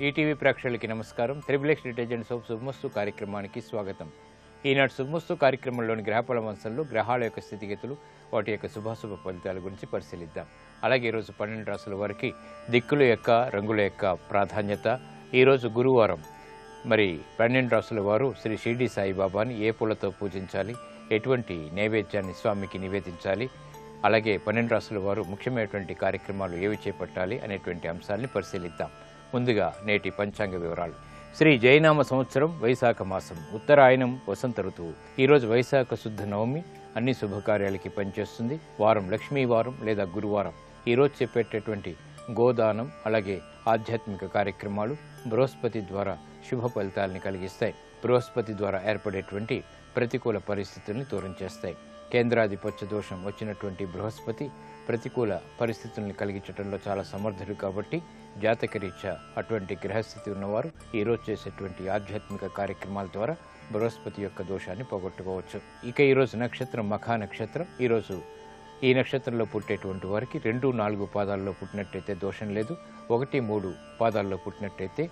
ETV ప్రేక్షకులకి నమస్కారం. Triple detergent soap శుభమస్తు కార్యక్రమానికి స్వాగతం. ఈనాటి శుభమస్తు కార్యక్రమంలోని గ్రహఫల వంశంలో గ్రహాల యొక్క స్థితిగతులు, వాటి యొక్క శుభాశుభ ఫలితాల గురించి పరిశీలిద్దాం. అలాగే ఈరోజు 12 రాసుల వారికి దిక్కుల యొక్క రంగుల యొక్క ప్రాధాన్యత. ఈరోజు గురువారం. మరి 12 రాసుల వారు శ్రీ షిరిడి సాయిబాబాని ఏ పూలతో పూజించాలి, ఎటువంటి నైవేద్యాన్ని స్వామికి నివేదించాలి, అలాగే 12 రాసుల వారు ముఖ్యమైనటువంటి కార్యక్రమాలు ఏవి చేపట్టాలి అనేటువంటి అంశాలని పరిశీలిద్దాం. ముందుగా నేటి పంచాంగ వివరాలు. శ్రీ జయనామ సంవత్సరం వైశాఖ మాసం, ఉత్తరాయణం, వసంత ఋతువు. ఈరోజు వైశాఖ శుద్ధ నవమి. అన్ని శుభకార్యాలకి పనిచేస్తుంది. వారం లక్ష్మీవారం లేదా గురువారం. ఈరోజు చెప్పేటటువంటి గోదానం, అలాగే ఆధ్యాత్మిక కార్యక్రమాలు బృహస్పతి ద్వారా శుభ ఫలితాలని కలిగిస్తాయి. బృహస్పతి ద్వారా ఏర్పడేటువంటి ప్రతికూల పరిస్థితుల్ని దూరం చేస్తాయి. కేంద్రాధిపత్య దోషం వచ్చినటువంటి బృహస్పతి ప్రతికూల పరిస్థితుల్ని కలిగించడంలో చాలా సమర్థుడు కాబట్టి జాతకరీత్యా అటువంటి గ్రహస్థితి ఉన్నవారు ఈరోజు చేసేటువంటి ఆధ్యాత్మిక కార్యక్రమాల ద్వారా బృహస్పతి యొక్క దోషాన్ని పోగొట్టుకోవచ్చు. ఇక ఈరోజు నక్షత్రం మఖా నక్షత్రం. ఈరోజు ఈ నక్షత్రంలో పుట్టేటువంటి వారికి 2, 4 పాదాల్లో పుట్టినట్టయితే దోషం లేదు. 1, 3 పాదాల్లో పుట్టినట్టయితే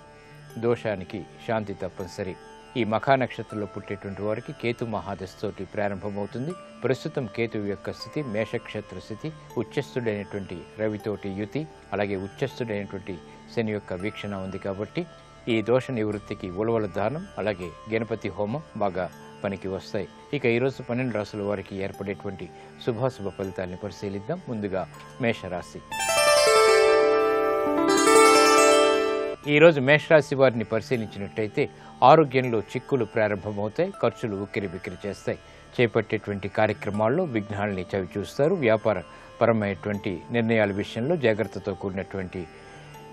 దోషానికి శాంతి తప్పనిసరి. ఈ మఖా నక్షత్రంలో పుట్టేటువంటి వారికి కేతు మహాదశతోటి ప్రారంభమవుతుంది. ప్రస్తుతం కేతువు యొక్క స్థితి మేషక్షేత్ర స్థితి. ఉచ్చస్థుడైనటువంటి రవితోటి యుతి, అలాగే ఉచ్చస్థుడైనటువంటి శని యొక్క వీక్షణ ఉంది కాబట్టి ఈ దోష నివృత్తికి ఉలవల దానం, అలాగే గణపతి హోమం బాగా పనికి వస్తాయి. ఇక ఈరోజు 12 రాసుల వారికి ఏర్పడేటువంటి శుభాశుభ ఫలితాన్ని పరిశీలిద్దాం. ముందుగా మేషరాశి. ఈరోజు మేషరాశి వారిని పరిశీలించినట్టయితే ఆరోగ్యంలో చిక్కులు ప్రారంభమవుతాయి. ఖర్చులు ఉక్కిరి బిక్కిరి చేస్తాయి. చేపట్టేటువంటి కార్యక్రమాల్లో విఘ్నాలని చవి చూస్తారు. వ్యాపార పరమైనటువంటి నిర్ణయాల విషయంలో జాగ్రత్తతో కూడినటువంటి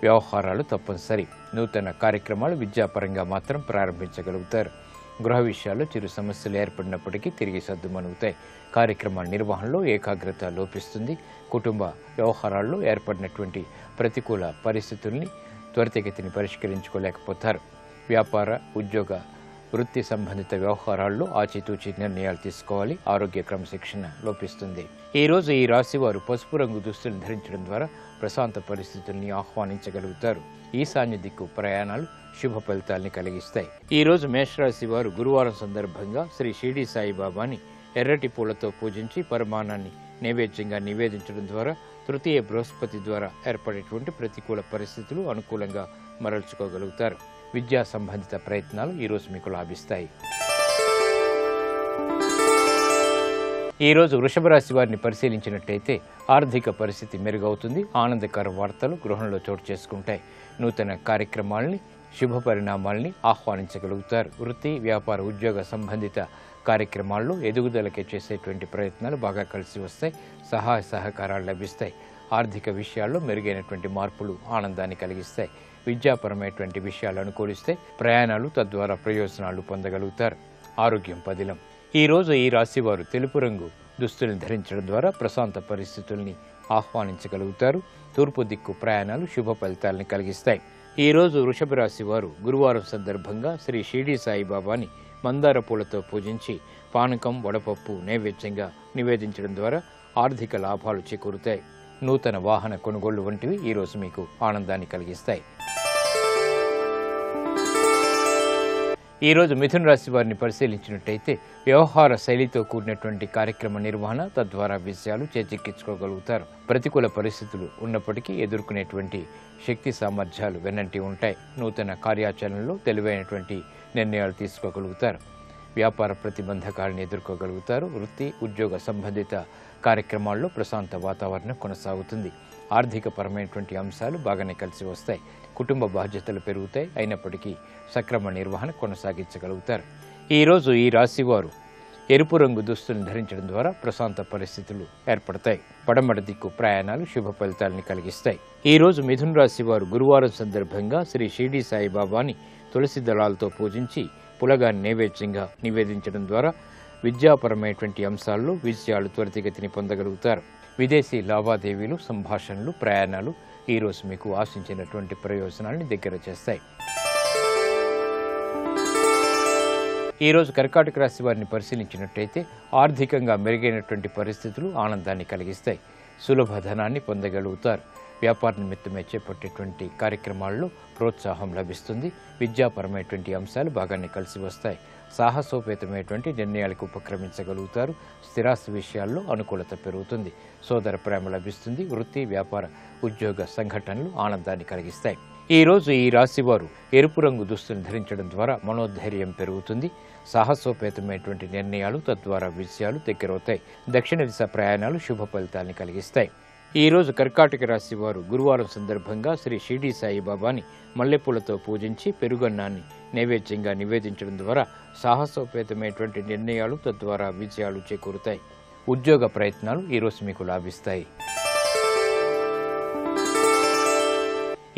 వ్యవహారాలు తప్పనిసరి. నూతన కార్యక్రమాలు విద్యాపరంగా మాత్రం ప్రారంభించగలుగుతారు. గృహ విషయాల్లో చిరు సమస్యలు ఏర్పడినప్పటికీ తిరిగి సర్దుమణుగుతాయి. కార్యక్రమాల నిర్వహణలో ఏకాగ్రత లోపిస్తుంది. కుటుంబ వ్యవహారాల్లో ఏర్పడినటువంటి ప్రతికూల పరిస్థితుల్ని త్వరితగతిని పరిష్కరించుకోలేకపోతారు. వ్యాపార, ఉద్యోగ, వృత్తి సంబంధిత వ్యవహారాల్లో ఆచితూచి నిర్ణయాలు తీసుకోవాలి. ఆరోగ్య క్రమశిక్షణ లోపిస్తుంది. ఈరోజు ఈ రాశి వారు పసుపు రంగు దుస్తులను ధరించడం ద్వారా ప్రశాంత పరిస్థితుల్ని ఆహ్వానించగలుగుతారు. ఈశాన్య దిక్కు ప్రయాణాలు శుభ ఫలితాల్ని కలిగిస్తాయి. ఈరోజు మేషరాశి వారు గురువారం సందర్భంగా శ్రీ షిరిడి సాయిబాబాని ఎర్రటి పూలతో పూజించి పరమాన్నాన్ని నైవేద్యంగా నివేదించడం ద్వారా తృతీయ బృహస్పతి ద్వారా ఏర్పడేటువంటి ప్రతికూల పరిస్థితులు అనుకూలంగా మరల్చుకోగలుగుతారు. విద్యా సంబంధిత ప్రయత్నాలు ఈరోజు మీకు లాభిస్తాయి. ఈరోజు వృషభ రాశి వారిని పరిశీలించినట్టయితే ఆర్థిక పరిస్థితి మెరుగవుతుంది. ఆనందకర వార్తలు గృహంలో చోటు చేసుకుంటాయి. నూతన కార్యక్రమాలని, శుభ పరిణామాలని ఆహ్వానించగలుగుతారు. వృత్తి, వ్యాపార, ఉద్యోగ సంబంధిత కార్యక్రమాల్లో ఎదుగుదలకే చేసేటువంటి ప్రయత్నాలు బాగా కలిసి వస్తాయి. సహాయ సహకారాలు లభిస్తాయి. ఆర్థిక విషయాల్లో మెరుగైనటువంటి మార్పులు ఆనందాన్ని కలిగిస్తాయి. విద్యాపరమైనటువంటి విషయాలు అనుకూలిస్తే ప్రయాణాలు, తద్వారా ప్రయోజనాలు పొందగలుగుతారు. ఆరోగ్యం పదిలం. ఈరోజు ఈ రాశి వారు తెలుపు రంగు దుస్తులను ధరించడం ద్వారా ప్రశాంత పరిస్థితుల్ని ఆహ్వానించగలుగుతారు. తూర్పు దిక్కు ప్రయాణాలు శుభ ఫలితాలని కలిగిస్తాయి. ఈరోజు వృషభ రాశి వారు గురువారం సందర్భంగా శ్రీ షిరిడి సాయిబాబాని మందార పూలతో పూజించి పానకం, వడపప్పు నైవేద్యంగా నివేదించడం ద్వారా ఆర్థిక లాభాలు చేకూరుతాయి. నూతన వాహన కొనుగోళ్లు వంటివి ఈరోజు మీకు ఆనందాన్ని కలిగిస్తాయి. ఈరోజు మిథున రాశి వారిని పరిశీలించినట్టయితే వ్యవహార శైలితో కూడినటువంటి కార్యక్రమ నిర్వహణ, తద్వారా విషయాలు చేజిక్కించుకోగలుగుతారు. ప్రతికూల పరిస్థితులు ఉన్నప్పటికీ ఎదుర్కొనేటువంటి శక్తి సామర్థ్యాలు వెన్నంటి ఉంటాయి. నూతన కార్యాచరణలో తెలివైనటువంటి నిర్ణయాలు తీసుకోగలుగుతారు. వ్యాపార ప్రతిబంధకాలను ఎదుర్కోగలుగుతారు. వృత్తి, ఉద్యోగ సంబంధిత కార్యక్రమాల్లో ప్రశాంత వాతావరణం కొనసాగుతుంది. ఆర్థిక పరమైనటువంటి అంశాలు బాగానే కలిసి వస్తాయి. కుటుంబ బాధ్యతలు పెరుగుతాయి. అయినప్పటికీ సక్రమ నిర్వహణ కొనసాగించగలుగుతారు. ఈరోజు ఈ రాశి వారు ఎరుపు రంగు దుస్తులను ధరించడం ద్వారా ప్రశాంత పరిస్థితులు ఏర్పడతాయి. పడమట దిక్కు ప్రయాణాలు శుభ ఫలితాలని కలిగిస్తాయి. ఈరోజు మిథున రాశి వారు గురువారం సందర్భంగా శ్రీ షిరిడి సాయిబాబాని తులసి దళాలతో పూజించి పులగాన్ని నైవేద్యంగా నివేదించడం ద్వారా విద్యాపరమైనటువంటి అంశాల్లో విజయాలు త్వరితగతిని పొందగలుగుతారు. విదేశీ లావాదేవీలు, సంభాషణలు, ప్రయాణాలు ఈరోజు మీకు ఆశించినటువంటి ప్రయోజనాలను దగ్గర చేస్తాయి. ఈరోజు కర్కాటక రాశి వారిని పరిశీలించినట్టయితే ఆర్థికంగా మెరుగైనటువంటి పరిస్థితులు ఆనందాన్ని కలిగిస్తాయి. సులభ ధనాన్ని పొందగలుగుతారు. వ్యాపార నిమిత్తమే చేపట్టేటువంటి కార్యక్రమాల్లో ప్రోత్సాహం లభిస్తుంది. విద్యాపరమైనటువంటి అంశాలు బాగానే కలిసి వస్తాయి. సాహసోపేతమైనటువంటి నిర్ణయాలకు ఉపక్రమించగలుగుతారు. స్థిరాస్తి విషయాల్లో అనుకూలత పెరుగుతుంది. సోదర ప్రేమ లభిస్తుంది. వృత్తి, వ్యాపార, ఉద్యోగ సంఘటనలు ఆనందాన్ని కలిగిస్తాయి. ఈ రోజు ఈ రాశివారు ఎరుపు రంగు దుస్తులను ధరించడం ద్వారా మనోధైర్యం పెరుగుతుంది. సాహసోపేతమైనటువంటి నిర్ణయాలు, తద్వారా విజయాలు దగ్గరవుతాయి. దక్షిణ దిశ ప్రయాణాలు శుభ ఫలితాన్ని కలిగిస్తాయి. ఈ రోజు కర్కాటక రాశి వారు గురువారం సందర్భంగా శ్రీ షిరిడి సాయిబాబాని మల్లెపూలతో పూజించి పెరుగన్నాన్ని నైవేద్యంగా నివేదించడం ద్వారా సాహసోపేతమైనటువంటి నిర్ణయాలు, తద్వారా విజయాలు చేకూరుతాయి. ఉద్యోగ ప్రయత్నాలు ఈరోజు మీకు లాభిస్తాయి.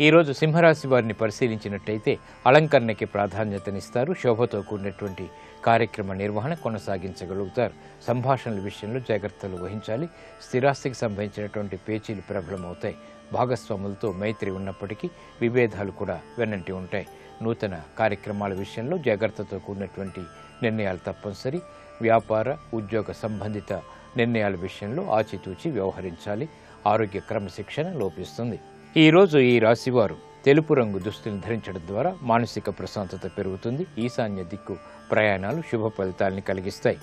ఈరోజు సింహరాశి వారిని పరిశీలించినట్టయితే అలంకరణకి ప్రాధాన్యతనిస్తారు. శోభతో కూడినటువంటి కార్యక్రమ నిర్వహణ కొనసాగించగలుగుతారు. సంభాషణల విషయంలో జాగ్రత్తలు వహించాలి. స్థిరాస్తికి సంబంధించినటువంటి పేచీలు ప్రబలమవుతాయి. భాగస్వాములతో మైత్రి ఉన్నప్పటికీ విభేదాలు కూడా వెన్నంటి ఉంటాయి. నూతన కార్యక్రమాల విషయంలో జాగ్రత్తతో కూడినటువంటి నిర్ణయాలు తప్పనిసరి. వ్యాపార, ఉద్యోగ సంబంధిత నిర్ణయాల విషయంలో ఆచితూచి వ్యవహరించాలి. ఆరోగ్య క్రమశిక్షణ లోపిస్తుంది. ఈ రోజు ఈ రాశివారు తెలుపు రంగు దుస్తులను ధరించడం ద్వారా మానసిక ప్రశాంతత పెరుగుతుంది. ఈశాన్య దిక్కు ప్రయాణాలు శుభ ఫలితాలని కలిగిస్తాయి.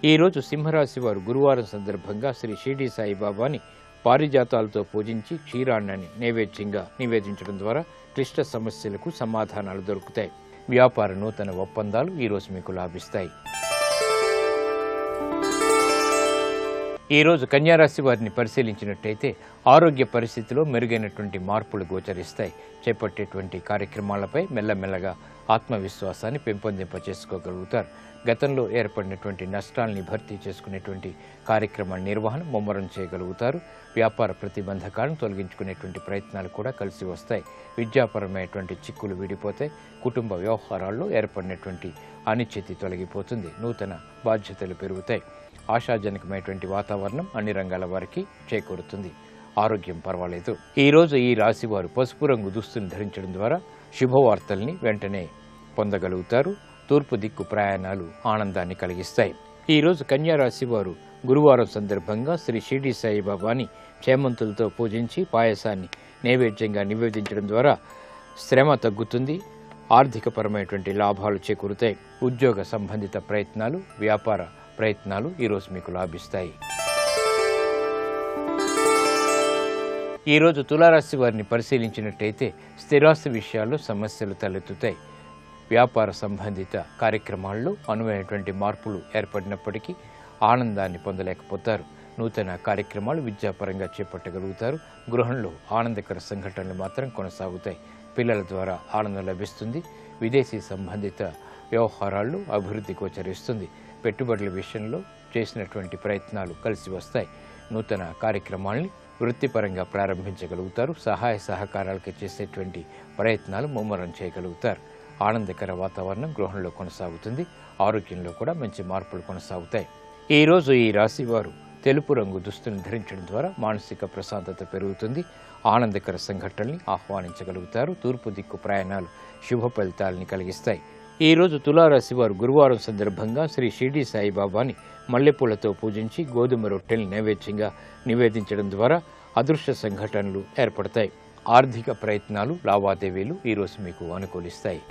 ఈ రోజు సింహరాశి వారు గురువారం సందర్భంగా శ్రీ షిరిడి సాయిబాబాని పారిజాతాలతో పూజించి క్షీరాన్నాన్ని నైవేద్యంగా నివేదించడం ద్వారా క్లిష్ట సమస్యలకు సమాధానాలు దొరుకుతాయి. వ్యాపార నూతన ఒప్పందాలు ఈరోజు మీకు లాభిస్తాయి. ఈ రోజు కన్యారాశి వారిని పరిశీలించినట్టయితే ఆరోగ్య పరిస్థితిలో మెరుగైనటువంటి మార్పులు గోచరిస్తాయి. చేపట్టేటువంటి కార్యక్రమాలపై మెల్లమెల్లగా ఆత్మవిశ్వాసాన్ని పెంపొందింపచేసుకోగలుగుతారు. గతంలో ఏర్పడినటువంటి నష్టాలని భర్తీ చేసుకునేటువంటి కార్యక్రమ నిర్వహణ ముమ్మరం చేయగలుగుతారు. వ్యాపార ప్రతిబంధకాలను తొలగించుకునేటువంటి ప్రయత్నాలు కూడా కలిసి వస్తాయి. విద్యాపరమైనటువంటి చిక్కులు వీడిపోతాయి. కుటుంబ వ్యవహారాల్లో ఏర్పడినటువంటి అనిశ్చితి తొలగిపోతుంది. నూతన బాధ్యతలు పెరుగుతాయి. ఆశాజనకమైనటువంటి వాతావరణం అన్ని రంగాల వారికి చేకూరుతుంది. ఆరోగ్యం పర్వాలేదు. ఈ రోజు ఈ రాశి వారు పసుపు రంగు దుస్తులను ధరించడం ద్వారా శుభవార్తల్ని వెంటనే పొందగలుగుతారు. తూర్పు దిక్కు ప్రయాణాలు ఆనందాన్ని కలిగిస్తాయి. ఈ రోజు కన్యా రాశి వారు గురువారం సందర్భంగా శ్రీ షిరిడి సాయిబాబాని చేమంతులతో పూజించి పాయసాన్ని నైవేద్యంగా నివేదించడం ద్వారా శ్రమ తగ్గుతుంది. ఆర్థికపరమైనటువంటి లాభాలు చేకూరుతాయి. ఉద్యోగ సంబంధిత ప్రయత్నాలు, వ్యాపార ప్రయత్నాలు ఈరోజు మీకు లాభిస్తాయి. ఈరోజు తులారాశి వారిని పరిశీలించినట్టయితే స్థిరాస్తి విషయాల్లో సమస్యలు తలెత్తుతాయి. వ్యాపార సంబంధిత కార్యక్రమాల్లో అనువైనటువంటి మార్పులు ఏర్పడినప్పటికీ ఆనందాన్ని పొందలేకపోతారు. నూతన కార్యక్రమాలు విద్యాపరంగా చేపట్టగలుగుతారు. గృహంలో ఆనందకర సంఘటనలు మాత్రం కొనసాగుతాయి. పిల్లల ద్వారా ఆనందం లభిస్తుంది. విదేశీ సంబంధిత వ్యవహారాల్లో అభివృద్ధి గోచరిస్తుంది. పెట్టుబడుల విషయంలో చేసినటువంటి ప్రయత్నాలు కలిసి వస్తాయి. నూతన కార్యక్రమాల్ని వృత్తిపరంగా ప్రారంభించగలుగుతారు. సహాయ సహకారాలకు చేసేటువంటి ప్రయత్నాలు ముమ్మరం చేయగలుగుతారు. ఆనందకర వాతావరణం గృహంలో కొనసాగుతుంది. ఆరోగ్యంలో కూడా మంచి మార్పులు కొనసాగుతాయి. ఈ రోజు ఈ రాశి వారు తెలుపు రంగు దుస్తులను ధరించడం ద్వారా మానసిక ప్రశాంతత పెరుగుతుంది. ఆనందకర సంఘటనల్ని ఆహ్వానించగలుగుతారు. తూర్పు దిక్కు ప్రయాణాలు శుభ ఫలితాలని కలిగిస్తాయి. ఈ రోజు తులారాశి వారు గురువారం సందర్భంగా శ్రీ షిరిడి సాయిబాబాని మల్లెపూలతో పూజించి గోధుమ రొట్టెల్ని నైవేద్యంగా నివేదించడం ద్వారా అదృశ్య సంఘటనలు ఏర్పడతాయి. ఆర్థిక ప్రయత్నాలు, లావాదేవీలు ఈరోజు మీకు అనుకూలిస్తాయి.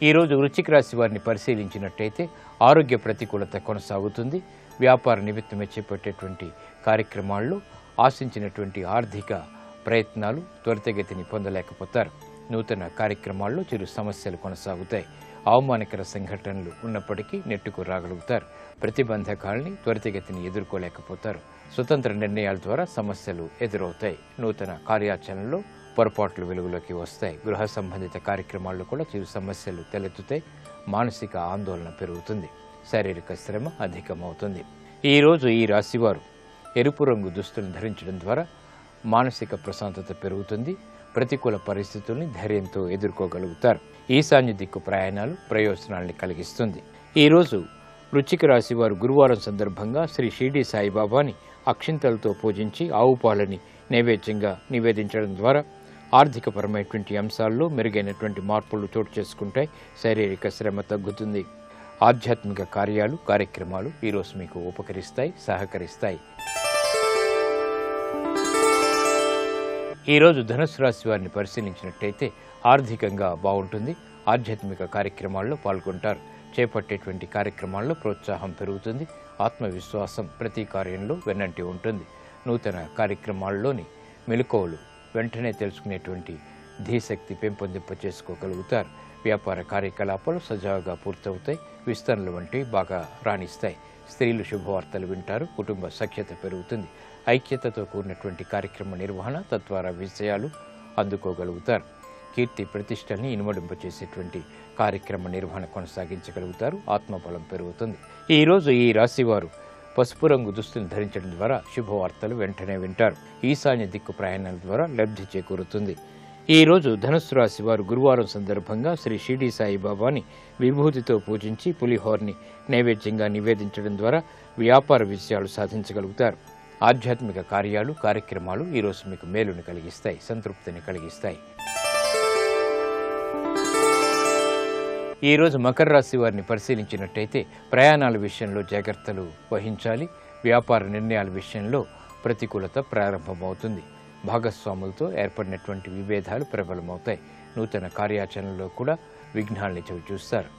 ఈరోజు వృశ్చిక రాశి వారిని పరిశీలించినట్టయితే ఆరోగ్య ప్రతికూలత కొనసాగుతుంది. వ్యాపార నిమిత్తమే చేపట్టేటువంటి కార్యక్రమాల్లో ఆశించినటువంటి ఆర్థిక ప్రయత్నాలు త్వరితగతిని పొందలేకపోతారు. నూతన కార్యక్రమాల్లో చిరు సమస్యలు కొనసాగుతాయి. అవమానకర సంఘటనలు ఉన్నప్పటికీ నెట్టుకు రాగలుగుతారు. ప్రతిబంధకాలని త్వరితగతిని ఎదుర్కోలేకపోతారు. స్వతంత్ర నిర్ణయాల ద్వారా సమస్యలు ఎదురవుతాయి. నూతన కార్యాచరణలో పొరపాట్లు వెలుగులోకి వస్తాయి. గృహ సంబంధిత కార్యక్రమాల్లో కూడా చిరు సమస్యలు తలెత్తుతాయి. మానసిక ఆందోళన పెరుగుతుంది. శారీరక శ్రమ అధికమవుతుంది. ఈరోజు ఈ రాశివారు ఎరుపు రంగు దుస్తులను ధరించడం ద్వారా మానసిక ప్రశాంతత పెరుగుతుంది. ప్రతికూల పరిస్థితుల్ని ధైర్యంతో ఎదుర్కోగలుగుతారు. ఈశాన్య దిక్కు ప్రయాణాలు ప్రయోజనాల్ని కలిగిస్తుంది. ఈరోజు వృశ్చిక రాశి వారు గురువారం సందర్భంగా శ్రీ షిరిడి సాయిబాబాని అక్షింతలతో పూజించి ఆవు పాలని నైవేద్యంగా నివేదించడం ద్వారా ఆర్థికపరమైనటువంటి అంశాల్లో మెరుగైనటువంటి మార్పులు చోటు చేసుకుంటాయి. శారీరక శ్రమ తగ్గుతుంది. ఆధ్యాత్మిక కార్యాలు, కార్యక్రమాలు ఈరోజు మీకు ఉపకరిస్తాయి, సహకరిస్తాయి. ఈరోజు ధనుసు రాశి వారిని పరిశీలించినట్టయితే ఆర్థికంగా బాగుంటుంది. ఆధ్యాత్మిక కార్యక్రమాల్లో పాల్గొంటారు. చేపట్టేటువంటి కార్యక్రమాల్లో ప్రోత్సాహం పెరుగుతుంది. ఆత్మవిశ్వాసం ప్రతి కార్యంలో వెన్నంటి ఉంటుంది. నూతన కార్యక్రమాల్లోని మెలకువలు వెంటనే తెలుసుకునేటువంటి ధీశక్తి పెంపొందింప చేసుకోగలుగుతారు. వ్యాపార కార్యకలాపాలు సజావుగా పూర్తవుతాయి. విస్తరణలు వంటివి బాగా రాణిస్తాయి. స్త్రీలు శుభవార్తలు వింటారు. కుటుంబ సఖ్యత పెరుగుతుంది. ఐక్యతతో కూడినటువంటి కార్యక్రమ నిర్వహణ తద్వారా విజయాలు అందుకోగలుగుతారు. కీర్తి ప్రతిష్టల్ని ఇనుమడింపచేసేటువంటి కార్యక్రమ నిర్వహణ కొనసాగించగలుగుతారు. ఆత్మబలం పెరుగుతుంది. ఈరోజు ఈ రాశివారు పసుపు రంగు దుస్తులు ధరించడం ద్వారా శుభవార్తలు వెంటనే వింటారు. ఈశాన్య దిక్కు ప్రయాణాల ద్వారా లబ్ధి చేకూరుతుంది. ఈరోజు ధనుస్సు రాశి వారు గురువారం సందర్భంగా శ్రీ షిరిడి సాయిబాబాని విభూతితో పూజించి పులిహోరని నైవేద్యంగా నివేదించడం ద్వారా వ్యాపార విజయాలు సాధించగలుగుతారు. ఆధ్యాత్మిక కార్యక్రమాలు ఈరోజు మీకు మేలుని కలిగిస్తాయి, సంతృప్తిని కలిగిస్తాయి. ఈరోజు మకర రాశి వారిని పరిశీలించినట్టయితే ప్రయాణాల విషయంలో జాగ్రత్తలు వహించాలి. వ్యాపార నిర్ణయాల విషయంలో ప్రతికూలత ప్రారంభమవుతుంది. భాగస్వాములతో ఏర్పడినటువంటి విభేదాలు ప్రబలమవుతాయి. నూతన కార్యాచరణలో కూడా విఘ్నాల్ని చవిచూస్తారు.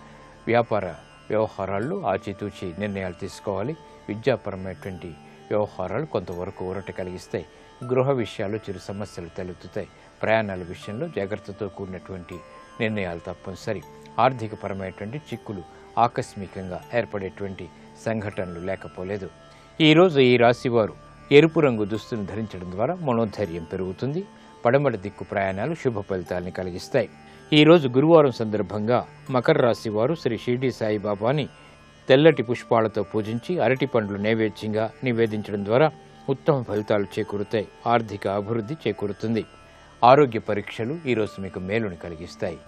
వ్యాపార వ్యవహారాల్లో ఆచితూచి నిర్ణయాలు తీసుకోవాలి. విద్యాపరమైనటువంటి వ్యవహారాలు కొంతవరకు ఊరట కలిగిస్తాయి. గృహ విషయాల్లో చిరు సమస్యలు తలెత్తుతాయి. ప్రయాణాల విషయంలో జాగ్రత్తతో కూడినటువంటి నిర్ణయాలు తప్పనిసరి. ఆర్థికపరమైనటువంటి చిక్కులు ఆకస్మికంగా ఏర్పడేటువంటి సంఘటనలు లేకపోలేదు. ఈరోజు ఈ రాశివారు ఎరుపు రంగు దుస్తులను ధరించడం ద్వారా మనోధైర్యం పెరుగుతుంది. పడమటి దిక్కు ప్రయాణాలు శుభ ఫలితాలని కలిగిస్తాయి. ఈరోజు గురువారం సందర్భంగా మకర రాశి వారు శ్రీ షిరిడి సాయిబాబాని తెల్లటి పుష్పాలతో పూజించి అరటి పండ్లు నైవేద్యంగా నివేదించడం ద్వారా ఉత్తమ ఫలితాలు చేకూరుతాయి. ఆర్థిక అభివృద్ధి చేకూరుతుంది. ఆరోగ్య పరీక్షలు ఈరోజు మీకు మేలుని కలిగిస్తాయి.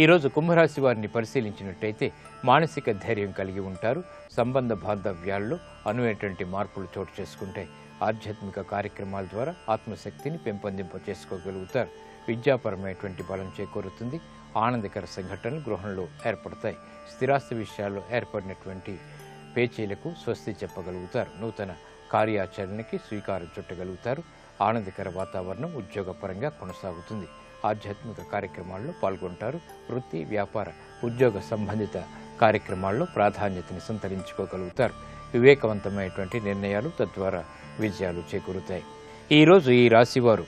ఈరోజు కుంభరాశి వారిని పరిశీలించినట్టయితే మానసిక ధైర్యం కలిగి ఉంటారు. సంబంధ బాంధవ్యాల్లో అనువైనటువంటి మార్పులు చోటు చేసుకుంటాయి. ఆధ్యాత్మిక కార్యక్రమాల ద్వారా ఆత్మశక్తిని పెంపొందింప చేసుకోగలుగుతారు. విద్యాపరమైనటువంటి బలం చేకూరుతుంది. ఆనందకర సంఘటనలు గృహంలో ఏర్పడతాయి. స్థిరాస్తి విషయాల్లో ఏర్పడినటువంటి పేచీలకు స్వస్తి చెప్పగలుగుతారు. నూతన కార్యాచరణకి శ్రీకారం చుట్టగలుగుతారు. ఆనందకర వాతావరణం ఉద్యోగపరంగా కొనసాగుతుంది. ఆధ్యాత్మిక కార్యక్రమాల్లో పాల్గొంటారు. వృత్తి, వ్యాపార, ఉద్యోగ సంబంధిత కార్యక్రమాల్లో ప్రాధాన్యతని సంతరించుకోగలుగుతారు. వివేకవంతమైనటువంటి నిర్ణయాలు తద్వారా విజయాలు చేకూరుతాయి. ఈరోజు ఈ రాశివారు